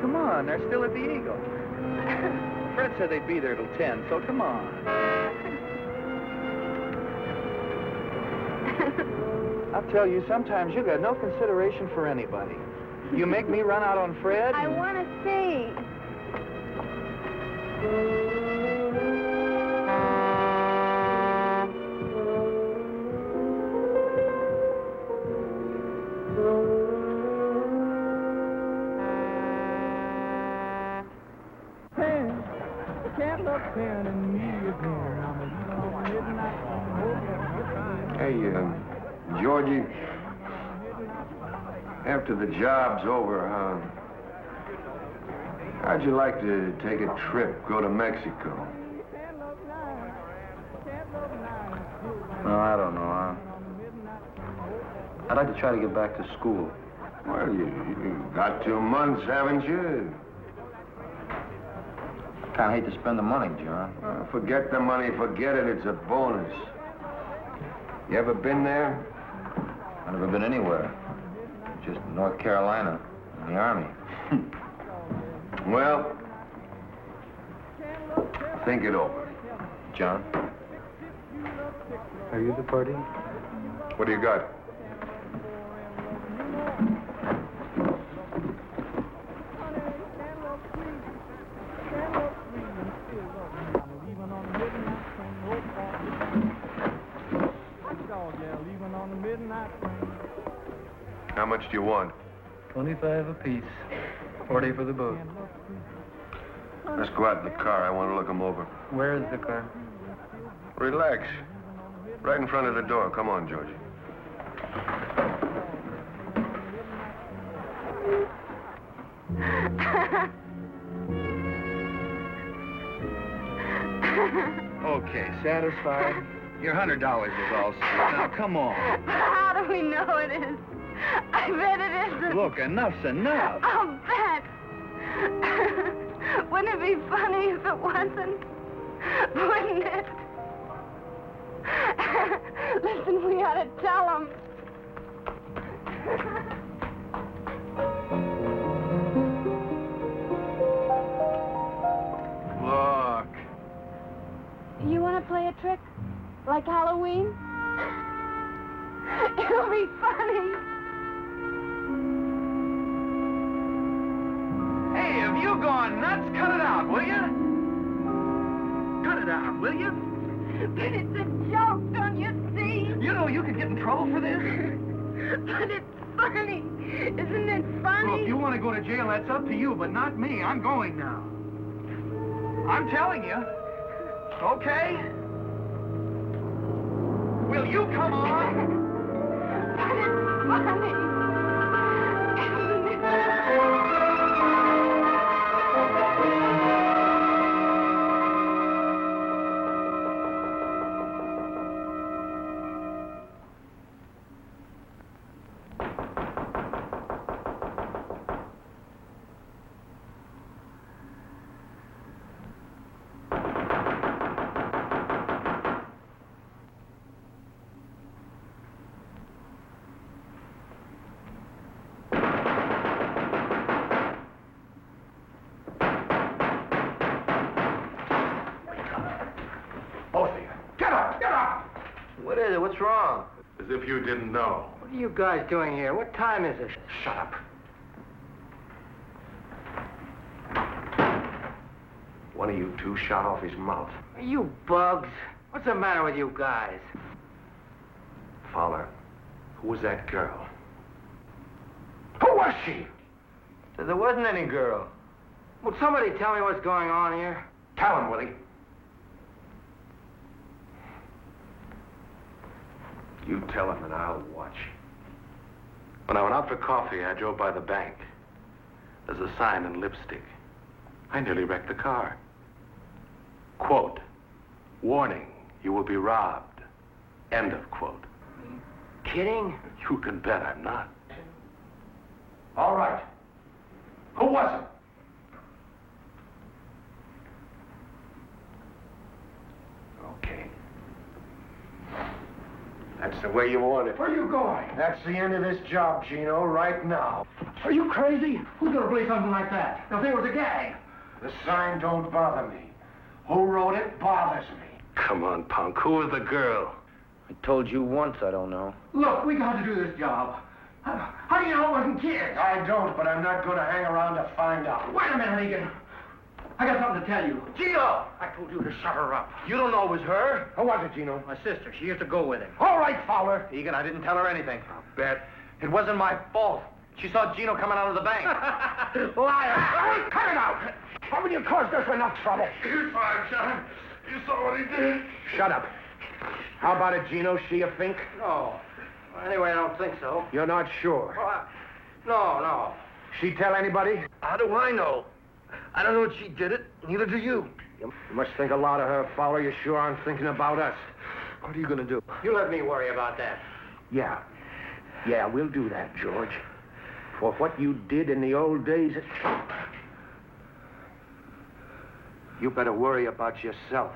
Speaker 10: Come on, they're still at the Eagle. Fred said they'd be there till 10, so come on. I'll tell you, sometimes you got no consideration for anybody. You make me run out on Fred.
Speaker 5: I want to see.
Speaker 4: Hey, Georgie, after the job's over, how'd you like to take a trip, go to Mexico?
Speaker 3: No, I don't know. I'd like to try to get back to school.
Speaker 4: Well, you got 2 months, haven't you?
Speaker 3: Kinda hate to spend the money, John.
Speaker 4: Forget the money, forget it, it's a bonus. You ever been there?
Speaker 3: I've never been anywhere. Just North Carolina, in the Army.
Speaker 4: Well, think it over.
Speaker 3: John? Are you the party?
Speaker 4: What do you got? How much do you want?
Speaker 10: 25 apiece. 40 for the boat.
Speaker 4: Let's go out in the car. I want to look them over.
Speaker 10: Where is the car?
Speaker 4: Relax. Right in front of the door. Come on, Georgie.
Speaker 10: Okay, satisfied? Your $100 is all set. Now, come on.
Speaker 5: How do we know it is? I bet it isn't.
Speaker 11: Look, enough's enough.
Speaker 5: I'll bet. Wouldn't it be funny if it wasn't? Wouldn't it? Listen, we ought to tell him.
Speaker 11: Look.
Speaker 5: You want to play a trick? Like Halloween? It'll be funny.
Speaker 11: Hey, have you gone nuts? Cut it out, will you? Cut it out, will you?
Speaker 5: But it's a joke, don't you see?
Speaker 11: You know you could get in trouble for this.
Speaker 5: But it's funny. Isn't it funny?
Speaker 11: Well, if you want to go to jail, that's up to you, but not me. I'm going now. I'm telling you. Okay? Will you come on?
Speaker 5: But it's funny. Isn't it?
Speaker 3: What is it? What's wrong?
Speaker 2: As if you didn't know.
Speaker 1: What are you guys doing here? What time is it?
Speaker 2: Shut up. One of you two shot off his mouth.
Speaker 1: Are you bugs? What's the matter with you guys?
Speaker 2: Fowler, who was that girl? Who was she?
Speaker 3: There wasn't any girl.
Speaker 1: Will somebody tell me what's going on here?
Speaker 2: Tell him, Willie. You tell him and I'll watch.
Speaker 12: When I went out for coffee, I drove by the bank. There's a sign in lipstick. I nearly wrecked the car. Quote, warning, you will be robbed. End of quote.
Speaker 1: Kidding?
Speaker 12: You can bet I'm not.
Speaker 2: All right. Who was it? Okay. That's the way you want it. Where are you going? That's the end of this job, Gino, right now.
Speaker 1: Are you crazy? Who's gonna believe something like that? They'll think it was a gag.
Speaker 2: The sign don't bother me. Who wrote it bothers me.
Speaker 12: Come on, punk. Who was the girl?
Speaker 3: I told you once I don't know.
Speaker 1: Look, we got to do this job. How do you know it wasn't kids?
Speaker 2: I don't, but I'm not going to hang around to find out.
Speaker 1: Wait a minute, Egan. I got something to tell you.
Speaker 3: Gino!
Speaker 1: I told you to shut her up.
Speaker 3: You don't know it was her?
Speaker 2: Who was it, Gino?
Speaker 1: My sister. She used to go with him.
Speaker 2: All right, Fowler.
Speaker 3: Egan, I didn't tell her anything.
Speaker 2: I'll bet.
Speaker 3: It wasn't my fault. She saw Gino coming out of the bank.
Speaker 2: Liar! Cut it out! Haven't you caused us enough trouble?
Speaker 12: You're fine, John. You saw what he did.
Speaker 2: Shut up. How about it, Gino? She a fink?
Speaker 1: No. Anyway, I don't think so.
Speaker 2: You're not sure?
Speaker 1: No.
Speaker 2: She tell anybody?
Speaker 3: How do I know? I don't know if she did it. Neither do you.
Speaker 2: You must think a lot of her, Fowler. You sure aren't thinking about us.
Speaker 3: What are you going to do?
Speaker 1: You let me worry about that.
Speaker 2: Yeah, we'll do that, George. For what you did in the old days, you better worry about yourself.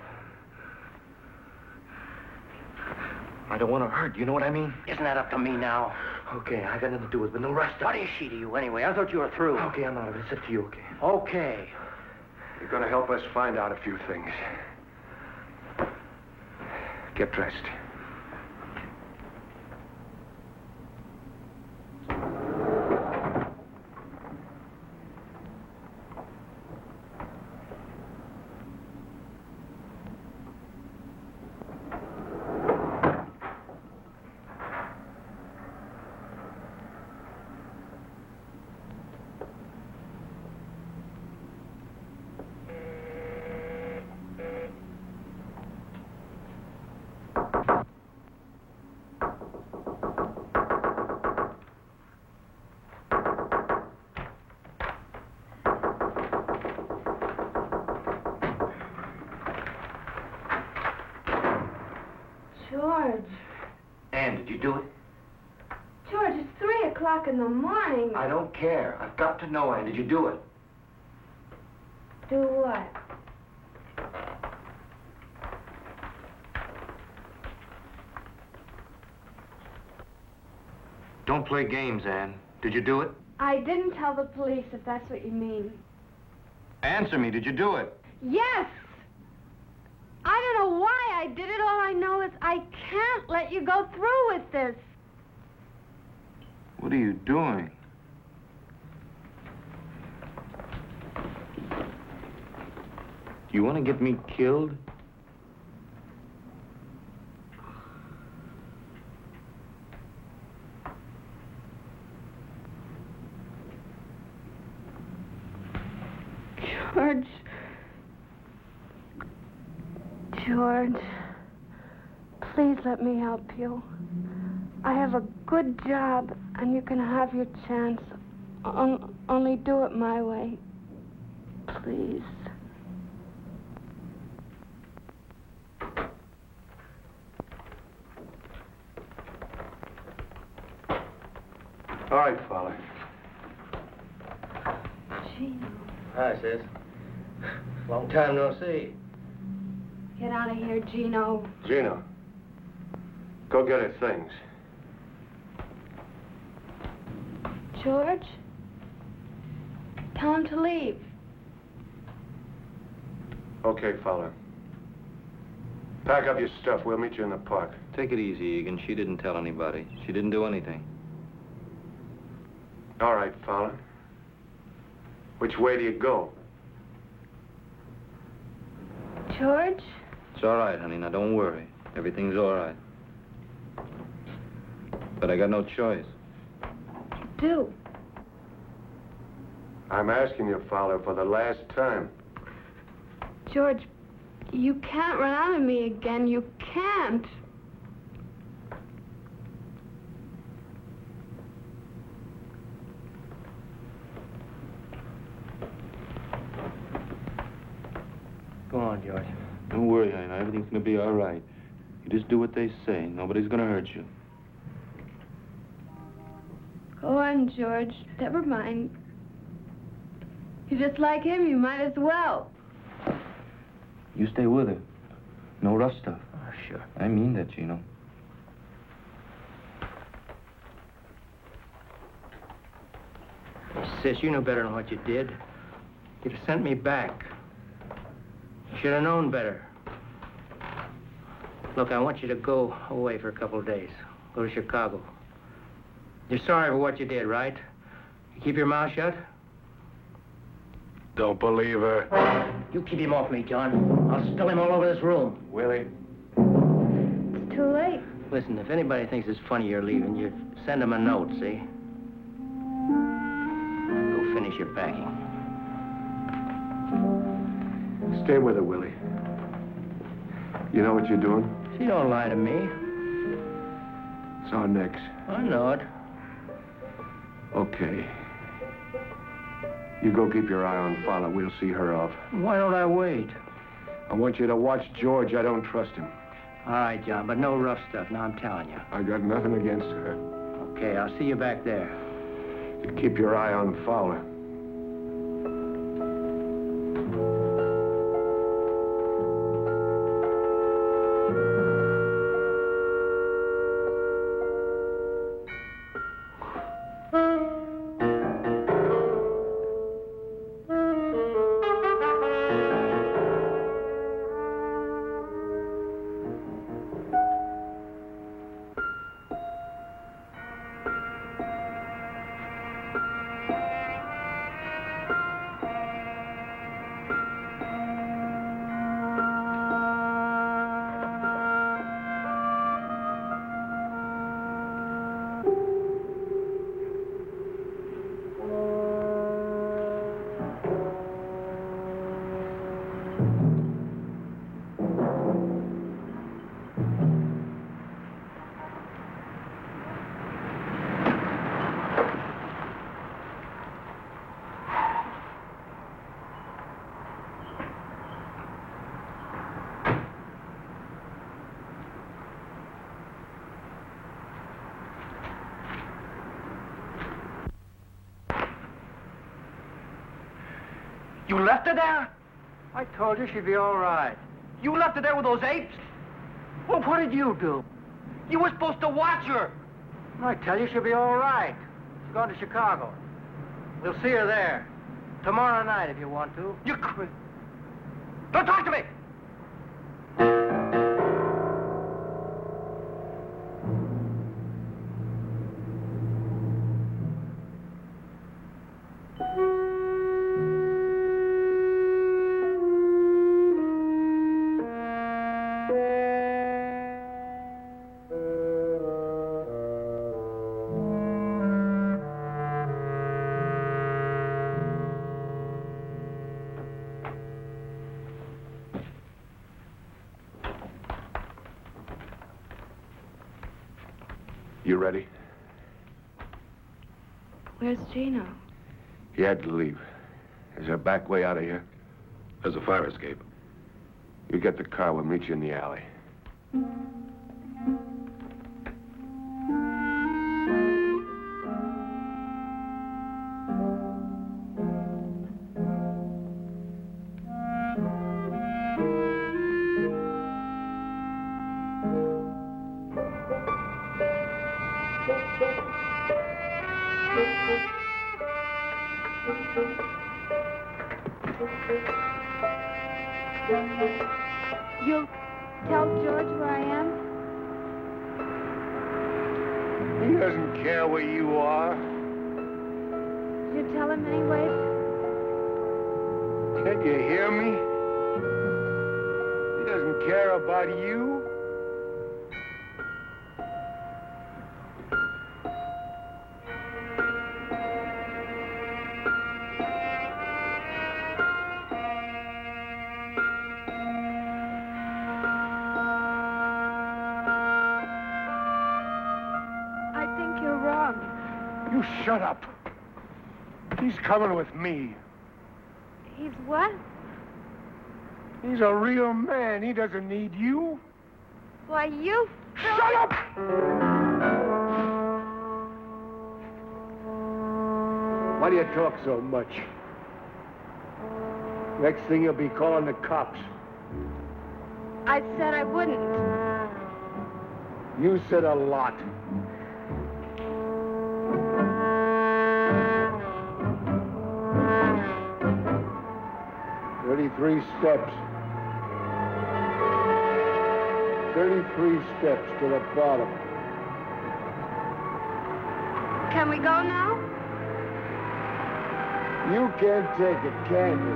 Speaker 3: I don't want to hurt. You know what I mean?
Speaker 1: Isn't that up to me now?
Speaker 3: Okay, I got nothing to do with it, but no rest.
Speaker 1: What is she to you anyway? I thought you were through.
Speaker 3: Okay, I'm out of it. It's up to you, okay?
Speaker 1: Okay.
Speaker 2: You're going to help us find out a few things. Get dressed.
Speaker 5: George.
Speaker 3: Ann, did you do it?
Speaker 5: George, it's 3 o'clock in the morning.
Speaker 3: I don't care. I've got to know, Ann. Did you do it?
Speaker 5: Do what?
Speaker 3: Don't play games, Ann. Did you do it?
Speaker 5: I didn't tell the police, if that's what you mean.
Speaker 3: Answer me. Did you do it?
Speaker 5: Yes! I don't know why I did it. All I know is I can't let you go through with this.
Speaker 3: What are you doing? You want to get me killed?
Speaker 5: George. George. Please let me help you. I have a good job, and you can have your chance. Only do it my way. Please.
Speaker 2: All right, Fowler.
Speaker 5: Gino.
Speaker 10: Hi, sis. Long time no see.
Speaker 5: Get out of here, Gino.
Speaker 2: Gino, go get her things.
Speaker 5: George? Tell him to leave.
Speaker 2: Okay, Fowler. Pack up your stuff. We'll meet you in the park.
Speaker 3: Take it easy, Egan. She didn't tell anybody. She didn't do anything.
Speaker 2: All right, Fowler. Which way do you go?
Speaker 5: George?
Speaker 3: It's all right, honey. Now, don't worry. Everything's all right. But I got no choice.
Speaker 5: You do.
Speaker 2: I'm asking you, Fowler, for the last time.
Speaker 5: George, you can't run out of me again. You can't.
Speaker 10: Go on, George.
Speaker 3: Don't worry, honey. Now, everything's going to be all right. You just do what they say. Nobody's going to hurt you.
Speaker 5: Go on, George. Never mind. You're just like him. You might as well.
Speaker 3: You stay with her. No rough stuff.
Speaker 10: Oh, sure.
Speaker 3: I mean that, Gino.
Speaker 10: Sis, you know better than what you did. You'd have sent me back. You should have known better. Look, I want you to go away for a couple of days. Go to Chicago. You're sorry for what you did, right? You keep your mouth shut?
Speaker 2: Don't believe her.
Speaker 10: You keep him off me, John. I'll spill him all over this room.
Speaker 2: Willie?
Speaker 5: It's too late.
Speaker 10: Listen, if anybody thinks it's funny you're leaving, you send them a note, see? Go finish your packing.
Speaker 2: Stay with her, Willie. You know what you're doing?
Speaker 10: She don't lie to me.
Speaker 2: It's our necks.
Speaker 10: I know it.
Speaker 2: Okay. You go keep your eye on Fowler. We'll see her off.
Speaker 10: Why don't I wait?
Speaker 2: I want you to watch George. I don't trust him.
Speaker 10: All right, John, but no rough stuff. Now I'm telling you.
Speaker 2: I got nothing against her.
Speaker 10: Okay, I'll see you back there.
Speaker 2: You keep your eye on Fowler.
Speaker 11: You left her there?
Speaker 10: I told you she'd be all right.
Speaker 11: You left her there with those apes? Well, what did you do? You were supposed to watch her.
Speaker 10: I tell you she'll be all right. She's going to Chicago. We'll see her there. Tomorrow night, if you want to.
Speaker 11: You quit. Don't talk to me!
Speaker 2: You ready?
Speaker 5: Where's Gino?
Speaker 2: He had to leave. Is there a back way out of here?
Speaker 12: There's a fire escape.
Speaker 2: You get the car, we'll meet you in the alley.
Speaker 5: You'll tell George where I am?
Speaker 2: He doesn't care where you are.
Speaker 5: You tell him anyway?
Speaker 2: Can't you hear me? He doesn't care about you. You shut up. He's coming with me.
Speaker 5: He's what?
Speaker 2: He's a real man. He doesn't need you.
Speaker 5: Why, you...
Speaker 2: Shut up! Why do you talk so much? Next thing you'll be calling the cops.
Speaker 5: I said I wouldn't.
Speaker 2: You said a lot. Three steps. 33 steps to the bottom.
Speaker 5: Can we go now?
Speaker 2: You can't take it, can you?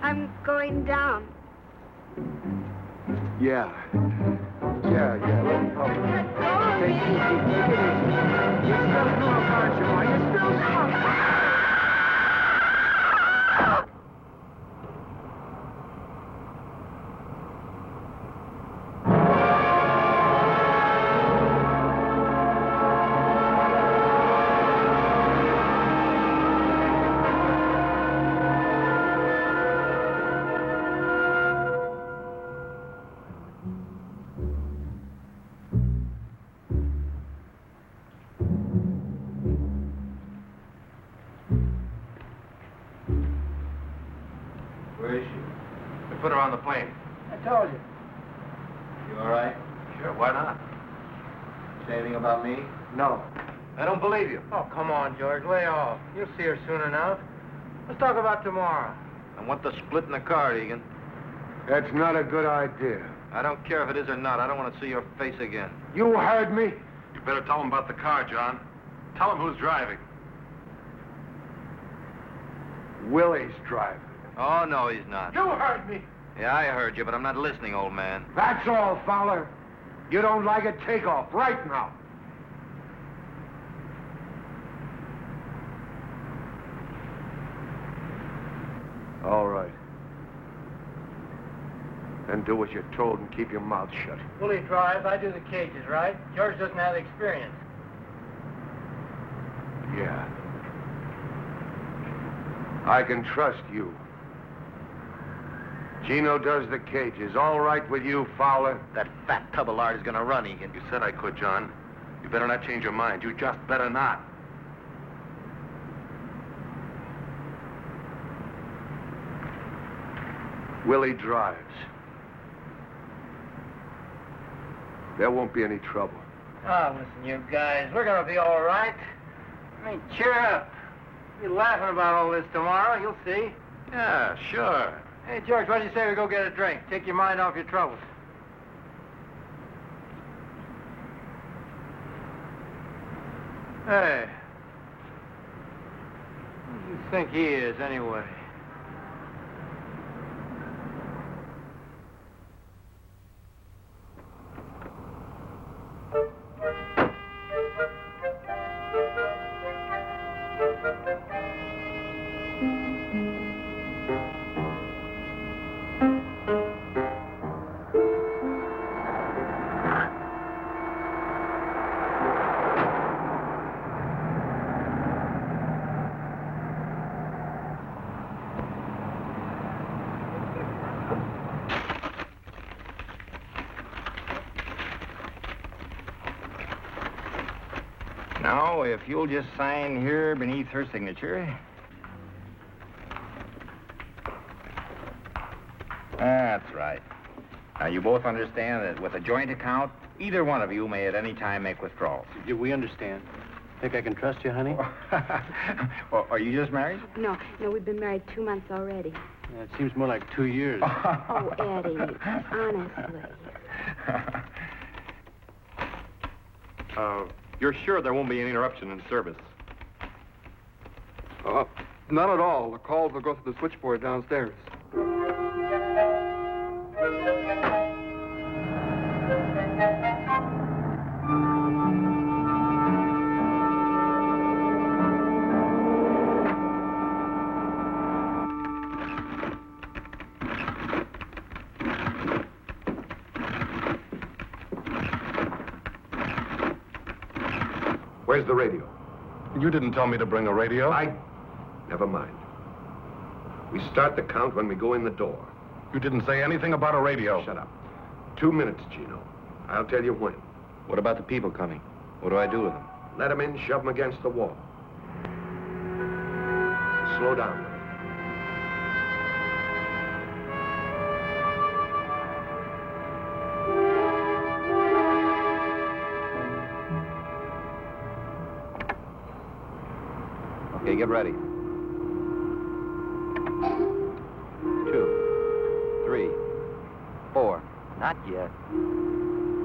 Speaker 5: I'm going down.
Speaker 2: Yeah. Let me help you.
Speaker 5: Let go of me.
Speaker 2: Take it easy. You're still doing a bunch of mine. You're still
Speaker 3: Where is she? We put her on the plane.
Speaker 10: I told you.
Speaker 3: You all right? Sure, why not? Say anything about me?
Speaker 10: No.
Speaker 3: I don't believe you.
Speaker 10: Oh, come on, George. Lay off. You'll see her soon enough. Let's talk about tomorrow.
Speaker 3: I want the split in the car, Egan.
Speaker 2: That's not a good idea.
Speaker 3: I don't care if it is or not. I don't want to see your face again.
Speaker 2: You heard me.
Speaker 12: You better tell him about the car, John. Tell him who's driving.
Speaker 2: Willie's driving.
Speaker 3: Oh, no, he's not.
Speaker 2: You heard me.
Speaker 3: Yeah, I heard you, but I'm not listening, old man.
Speaker 2: That's all, Fowler. You don't like it, take off right now. All right. Then do what you're told and keep your mouth shut.
Speaker 10: Willie drives, I do the cages, right? George doesn't have the experience.
Speaker 2: Yeah. I can trust you. Gino does the cages. All right with you, Fowler?
Speaker 3: That fat tub of lard is going to run, Egan.
Speaker 12: You said I could, John. You better not change your mind. You just better not.
Speaker 2: Willie drives. There won't be any trouble.
Speaker 10: Oh, listen, you guys, we're gonna be all right. I mean, cheer up. You'll be laughing about all this tomorrow, you'll see.
Speaker 12: Yeah, sure.
Speaker 10: Hey, George, what do you say we go get a drink? Take your mind off your troubles.
Speaker 1: Hey. Who do you think he is, anyway?
Speaker 9: Now, if you'll just sign here beneath her signature. That's right. Now, you both understand that with a joint account, either one of you may at any time make withdrawals.
Speaker 1: We understand. Think I can trust you, honey?
Speaker 9: Well, are you just married?
Speaker 5: No, we've been married 2 months already.
Speaker 1: Yeah, it seems more like 2 years.
Speaker 5: Oh, Eddie, honestly.
Speaker 13: You're sure there won't be any interruption in service?
Speaker 14: Not at all. The calls will go through the switchboard downstairs.
Speaker 2: Where's the radio?
Speaker 7: You didn't tell me to bring a radio.
Speaker 2: Never mind. We start the count when we go in the door.
Speaker 7: You didn't say anything about a radio.
Speaker 2: Shut up. 2 minutes, Gino. I'll tell you when.
Speaker 3: What about the people coming? What do I do with them?
Speaker 2: Let them in, shove them against the wall. Slow down, Willie.
Speaker 3: Okay, get ready. 2, 3, 4. Not yet.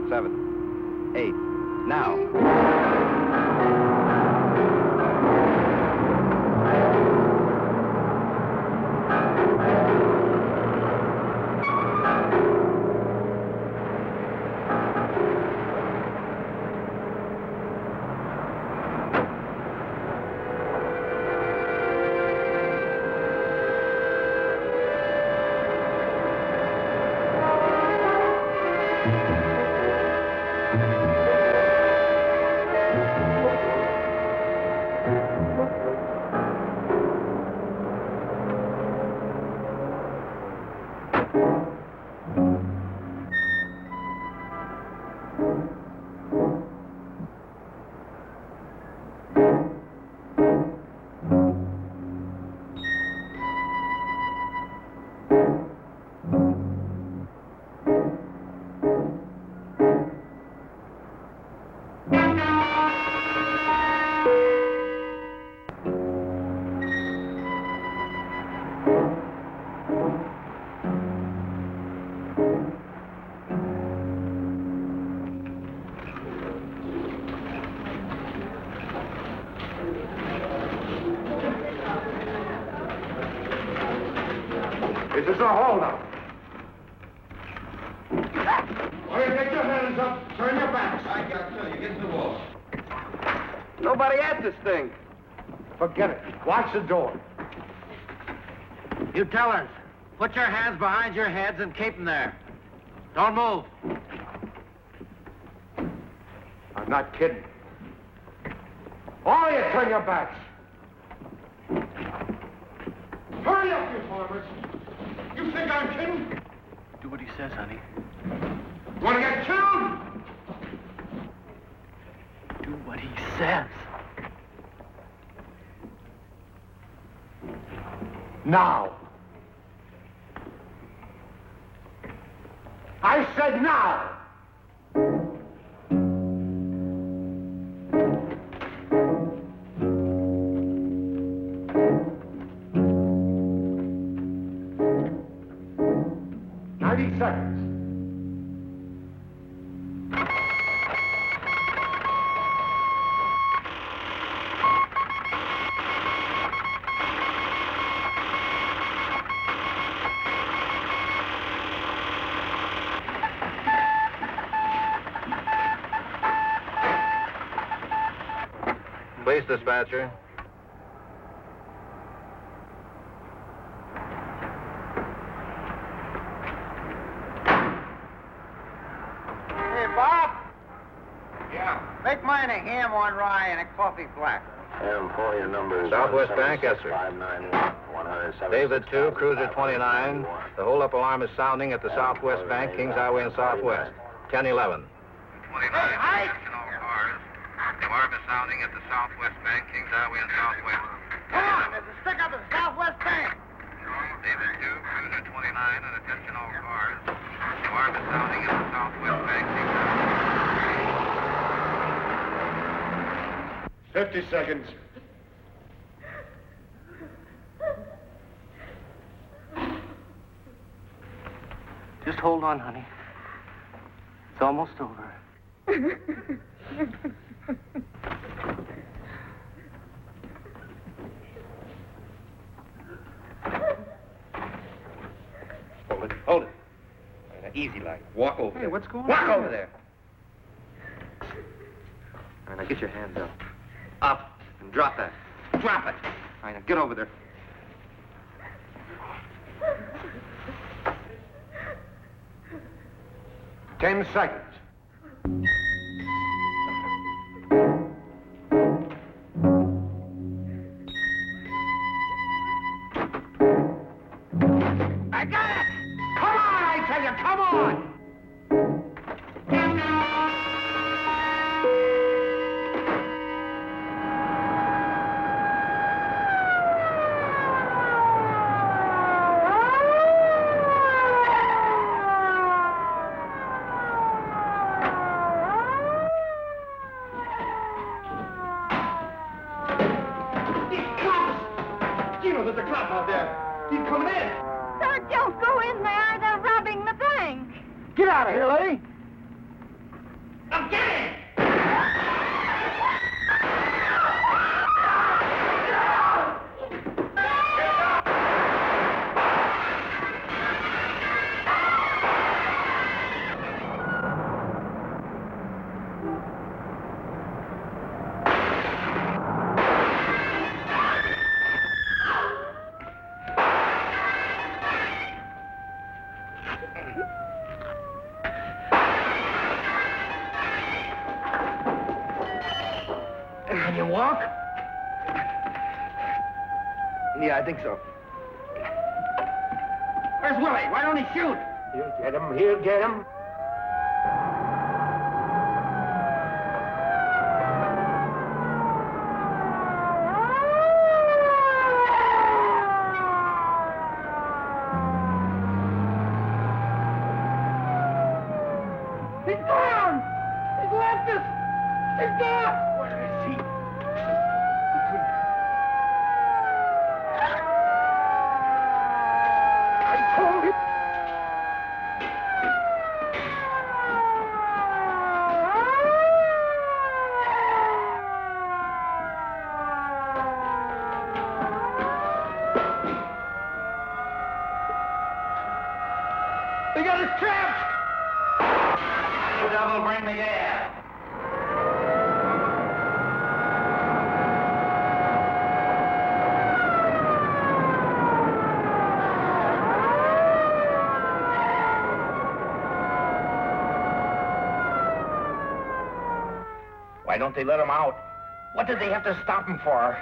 Speaker 3: 7, 8. Now.
Speaker 2: This is a holdup. All right, get your hands up. Turn your backs.
Speaker 9: I got to. You get to the wall.
Speaker 14: Nobody at this thing.
Speaker 2: Forget it. Watch the door.
Speaker 10: You tellers, put your hands behind your heads and keep them there. Don't move.
Speaker 2: I'm not kidding. All of you, turn your backs. Hurry up, you farmers. You think I'm kidding?
Speaker 1: Do what he says, honey.
Speaker 2: Want to get killed?
Speaker 1: Do what he says.
Speaker 2: Now.
Speaker 1: I said now! 90 seconds.
Speaker 3: Police dispatcher.
Speaker 10: Hey, Bob.
Speaker 9: Yeah.
Speaker 10: Make mine a ham on rye and a coffee black.
Speaker 2: M4, your number is
Speaker 3: Southwest Bank, yes, sir.
Speaker 2: 591
Speaker 3: David 2, Cruiser 29. The hold-up alarm is sounding at the Southwest Bank, Kings Highway and Southwest. 1011.
Speaker 9: 29. Hey, attention all cars. The alarm is sounding at the Southwest Bank, Kings Highway and Southwest.
Speaker 10: Come on, there's a stick up at the Southwest Bank.
Speaker 9: David 2, Cruiser 29, and attention all cars. The alarm is sounding at the Southwest Bank, Kings Highway.
Speaker 2: 50 seconds.
Speaker 10: Just hold on, honey. It's almost over.
Speaker 3: Hold it. Hold it. All right, easy like. Walk over.
Speaker 10: Hey, what's going on?
Speaker 3: Walk over there. All right, now get your hands up. Up. And drop that. Drop it. All right, now get over there.
Speaker 1: Ten seconds.
Speaker 10: I got it!
Speaker 1: Come on, I tell you, come on!
Speaker 11: Gino, there's a cop out there. He's coming in.
Speaker 5: Sir, don't go in there. They're robbing the bank.
Speaker 1: Get out of here, lady!
Speaker 11: I'm getting!
Speaker 10: Can you walk? Yeah, I think so. Where's Willie? Why don't he shoot?
Speaker 1: He'll get him, he'll get him.
Speaker 11: He's gone! He's left us! He's gone!
Speaker 10: Where is he?
Speaker 11: I told him! They got us trapped!
Speaker 9: You double, bring the gas.
Speaker 10: Why don't they let him out? What did they have to stop him for?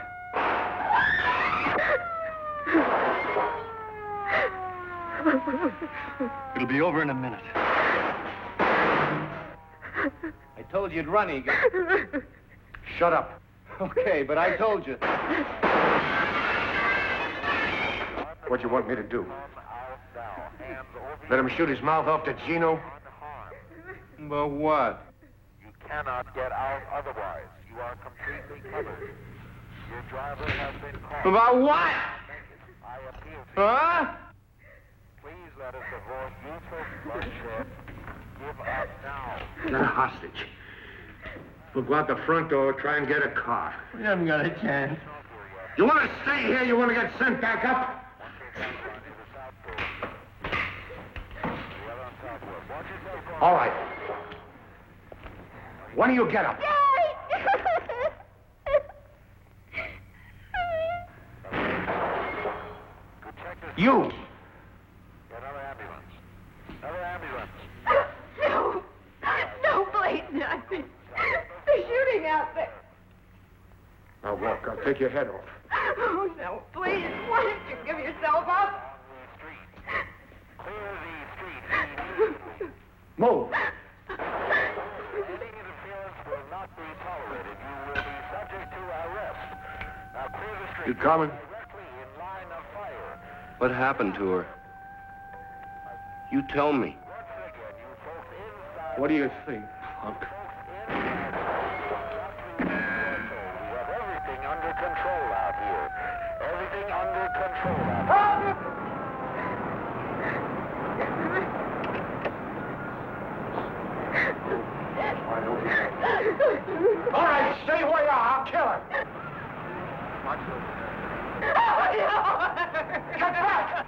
Speaker 13: It'll be over in a minute.
Speaker 3: I told you you'd run, Egan. Shut up. Okay, but I told you.
Speaker 2: What you want me to do? Let him shoot his mouth off to Gino?
Speaker 3: But what?
Speaker 15: You cannot get out otherwise. You are completely covered. Your driver has been caught.
Speaker 3: About what?
Speaker 15: I appeal to
Speaker 3: Huh?
Speaker 15: you. Please let us avoid useless bloodshed. Give up now.
Speaker 2: Got a hostage. We'll go out the front door, try and get a car.
Speaker 10: We haven't got a chance.
Speaker 2: You want to stay here? You want to get sent back up? All right. When do you get up? You!
Speaker 15: Another ambulance. Another ambulance.
Speaker 5: No. No, please, not. They're shooting out there.
Speaker 2: Now walk. I'll take your head off.
Speaker 5: Oh, no, please. Why don't you give yourself up?
Speaker 15: Clear the street.
Speaker 2: Move.
Speaker 15: Any interference will not be tolerated. You will be subject to arrest. Now clear the street.
Speaker 2: You coming?
Speaker 15: Directly in line of fire.
Speaker 3: What happened to her? You tell me.
Speaker 15: Once again, you folks inside.
Speaker 2: What do you think, punk?
Speaker 15: We have everything under control out here. Everything under control out here.
Speaker 2: All right, stay where you are. I'll kill her. Get back!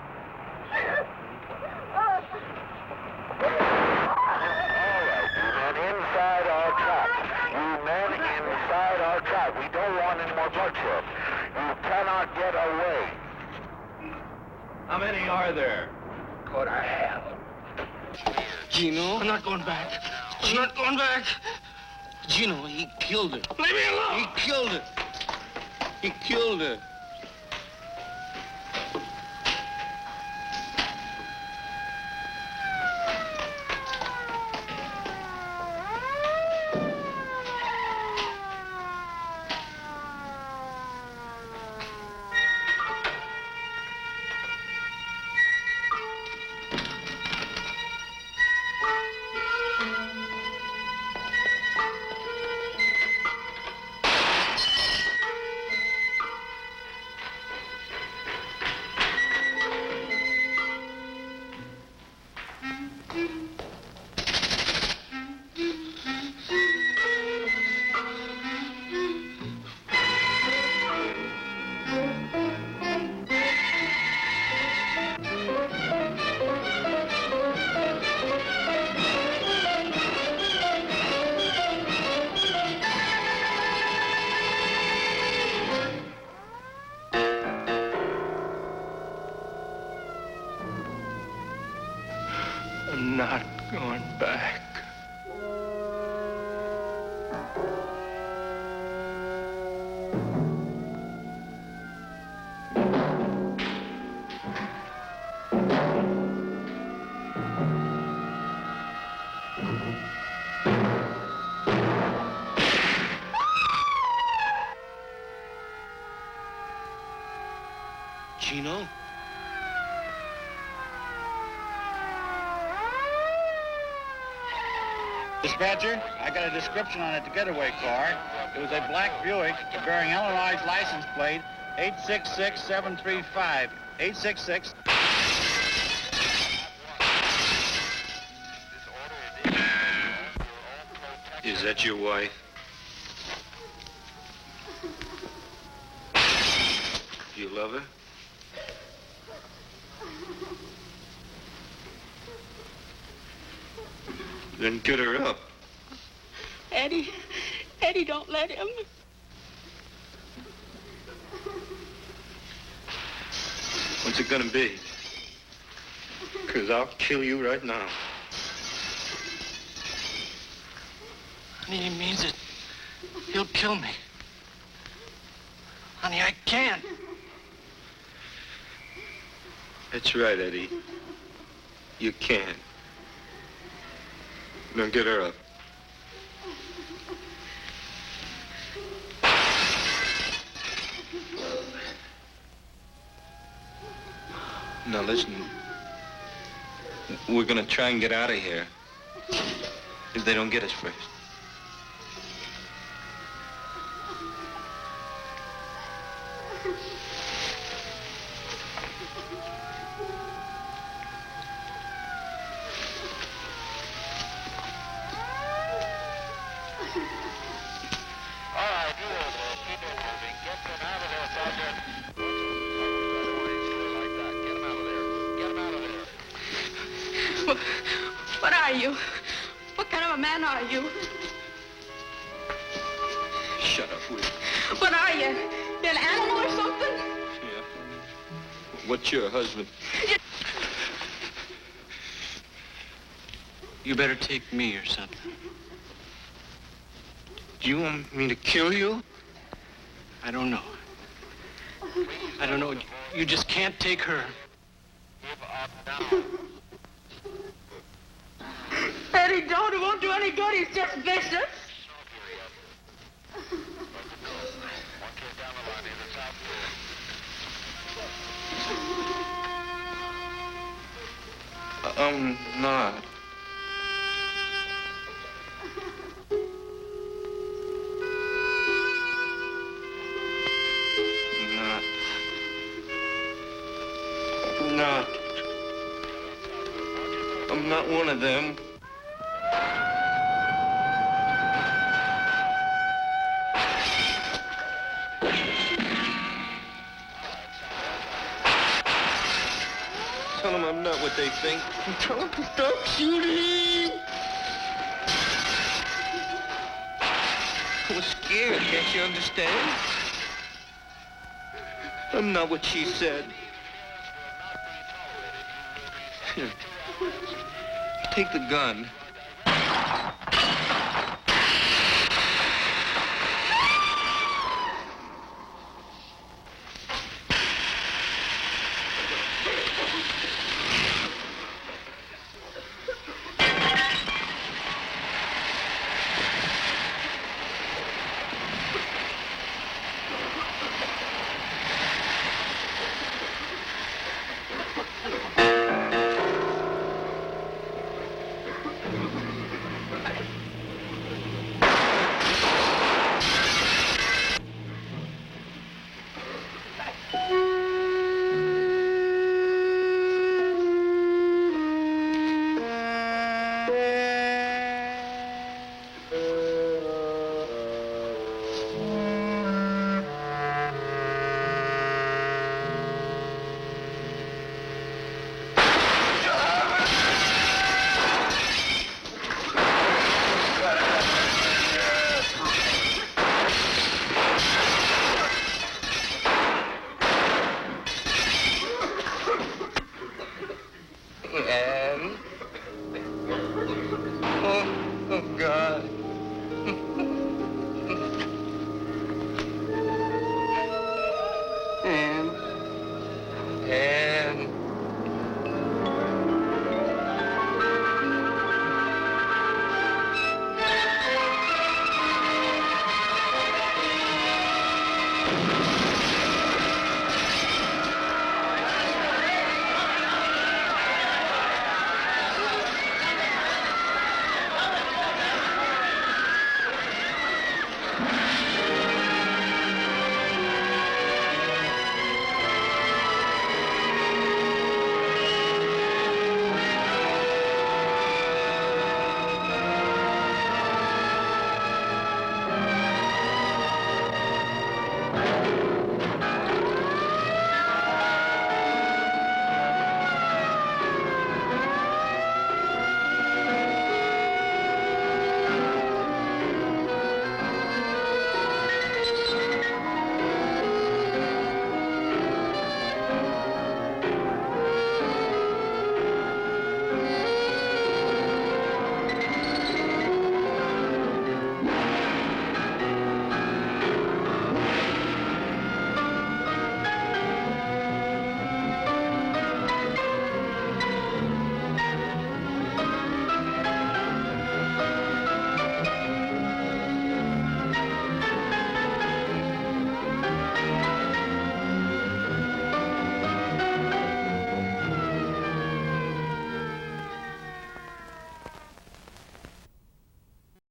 Speaker 15: Inside our trap. You men inside our trap. We don't want any more bloodshed. You cannot get away.
Speaker 3: How many are there?
Speaker 2: Go to hell.
Speaker 3: Gino? I'm not going back. I'm not going back. Gino, he killed her. Leave me alone! He killed her. He killed her.
Speaker 13: I'm not going back.
Speaker 3: Gino?
Speaker 16: Dispatcher, I got a description on it, the getaway car. It was a black Buick bearing Illinois license plate 866735. 866.
Speaker 3: Is that your wife? You love her? Then get her up.
Speaker 17: Eddie, don't let him.
Speaker 3: What's it gonna be? 'Cause I'll kill you right now.
Speaker 13: Honey, he means it. He'll kill me. Honey, I can't.
Speaker 3: That's right, Eddie. You can. Now get her up. Now listen. We're gonna try and get out of here. If they don't get us first.
Speaker 17: What are you? What kind of a man are you?
Speaker 3: Shut up, Will.
Speaker 17: What are you? You an animal or something?
Speaker 3: Yeah. What's your husband?
Speaker 13: You better take me or something.
Speaker 3: Do you want me to kill you?
Speaker 13: I don't know. I don't know. You just can't take her.
Speaker 17: Eddie, don't. It won't do any good. He's just vicious.
Speaker 3: I'm not. I'm not one of them. Tell them I'm not what they think. Tell them to stop shooting. I was scared, can't you understand? I'm not what she said. Here. Take the gun.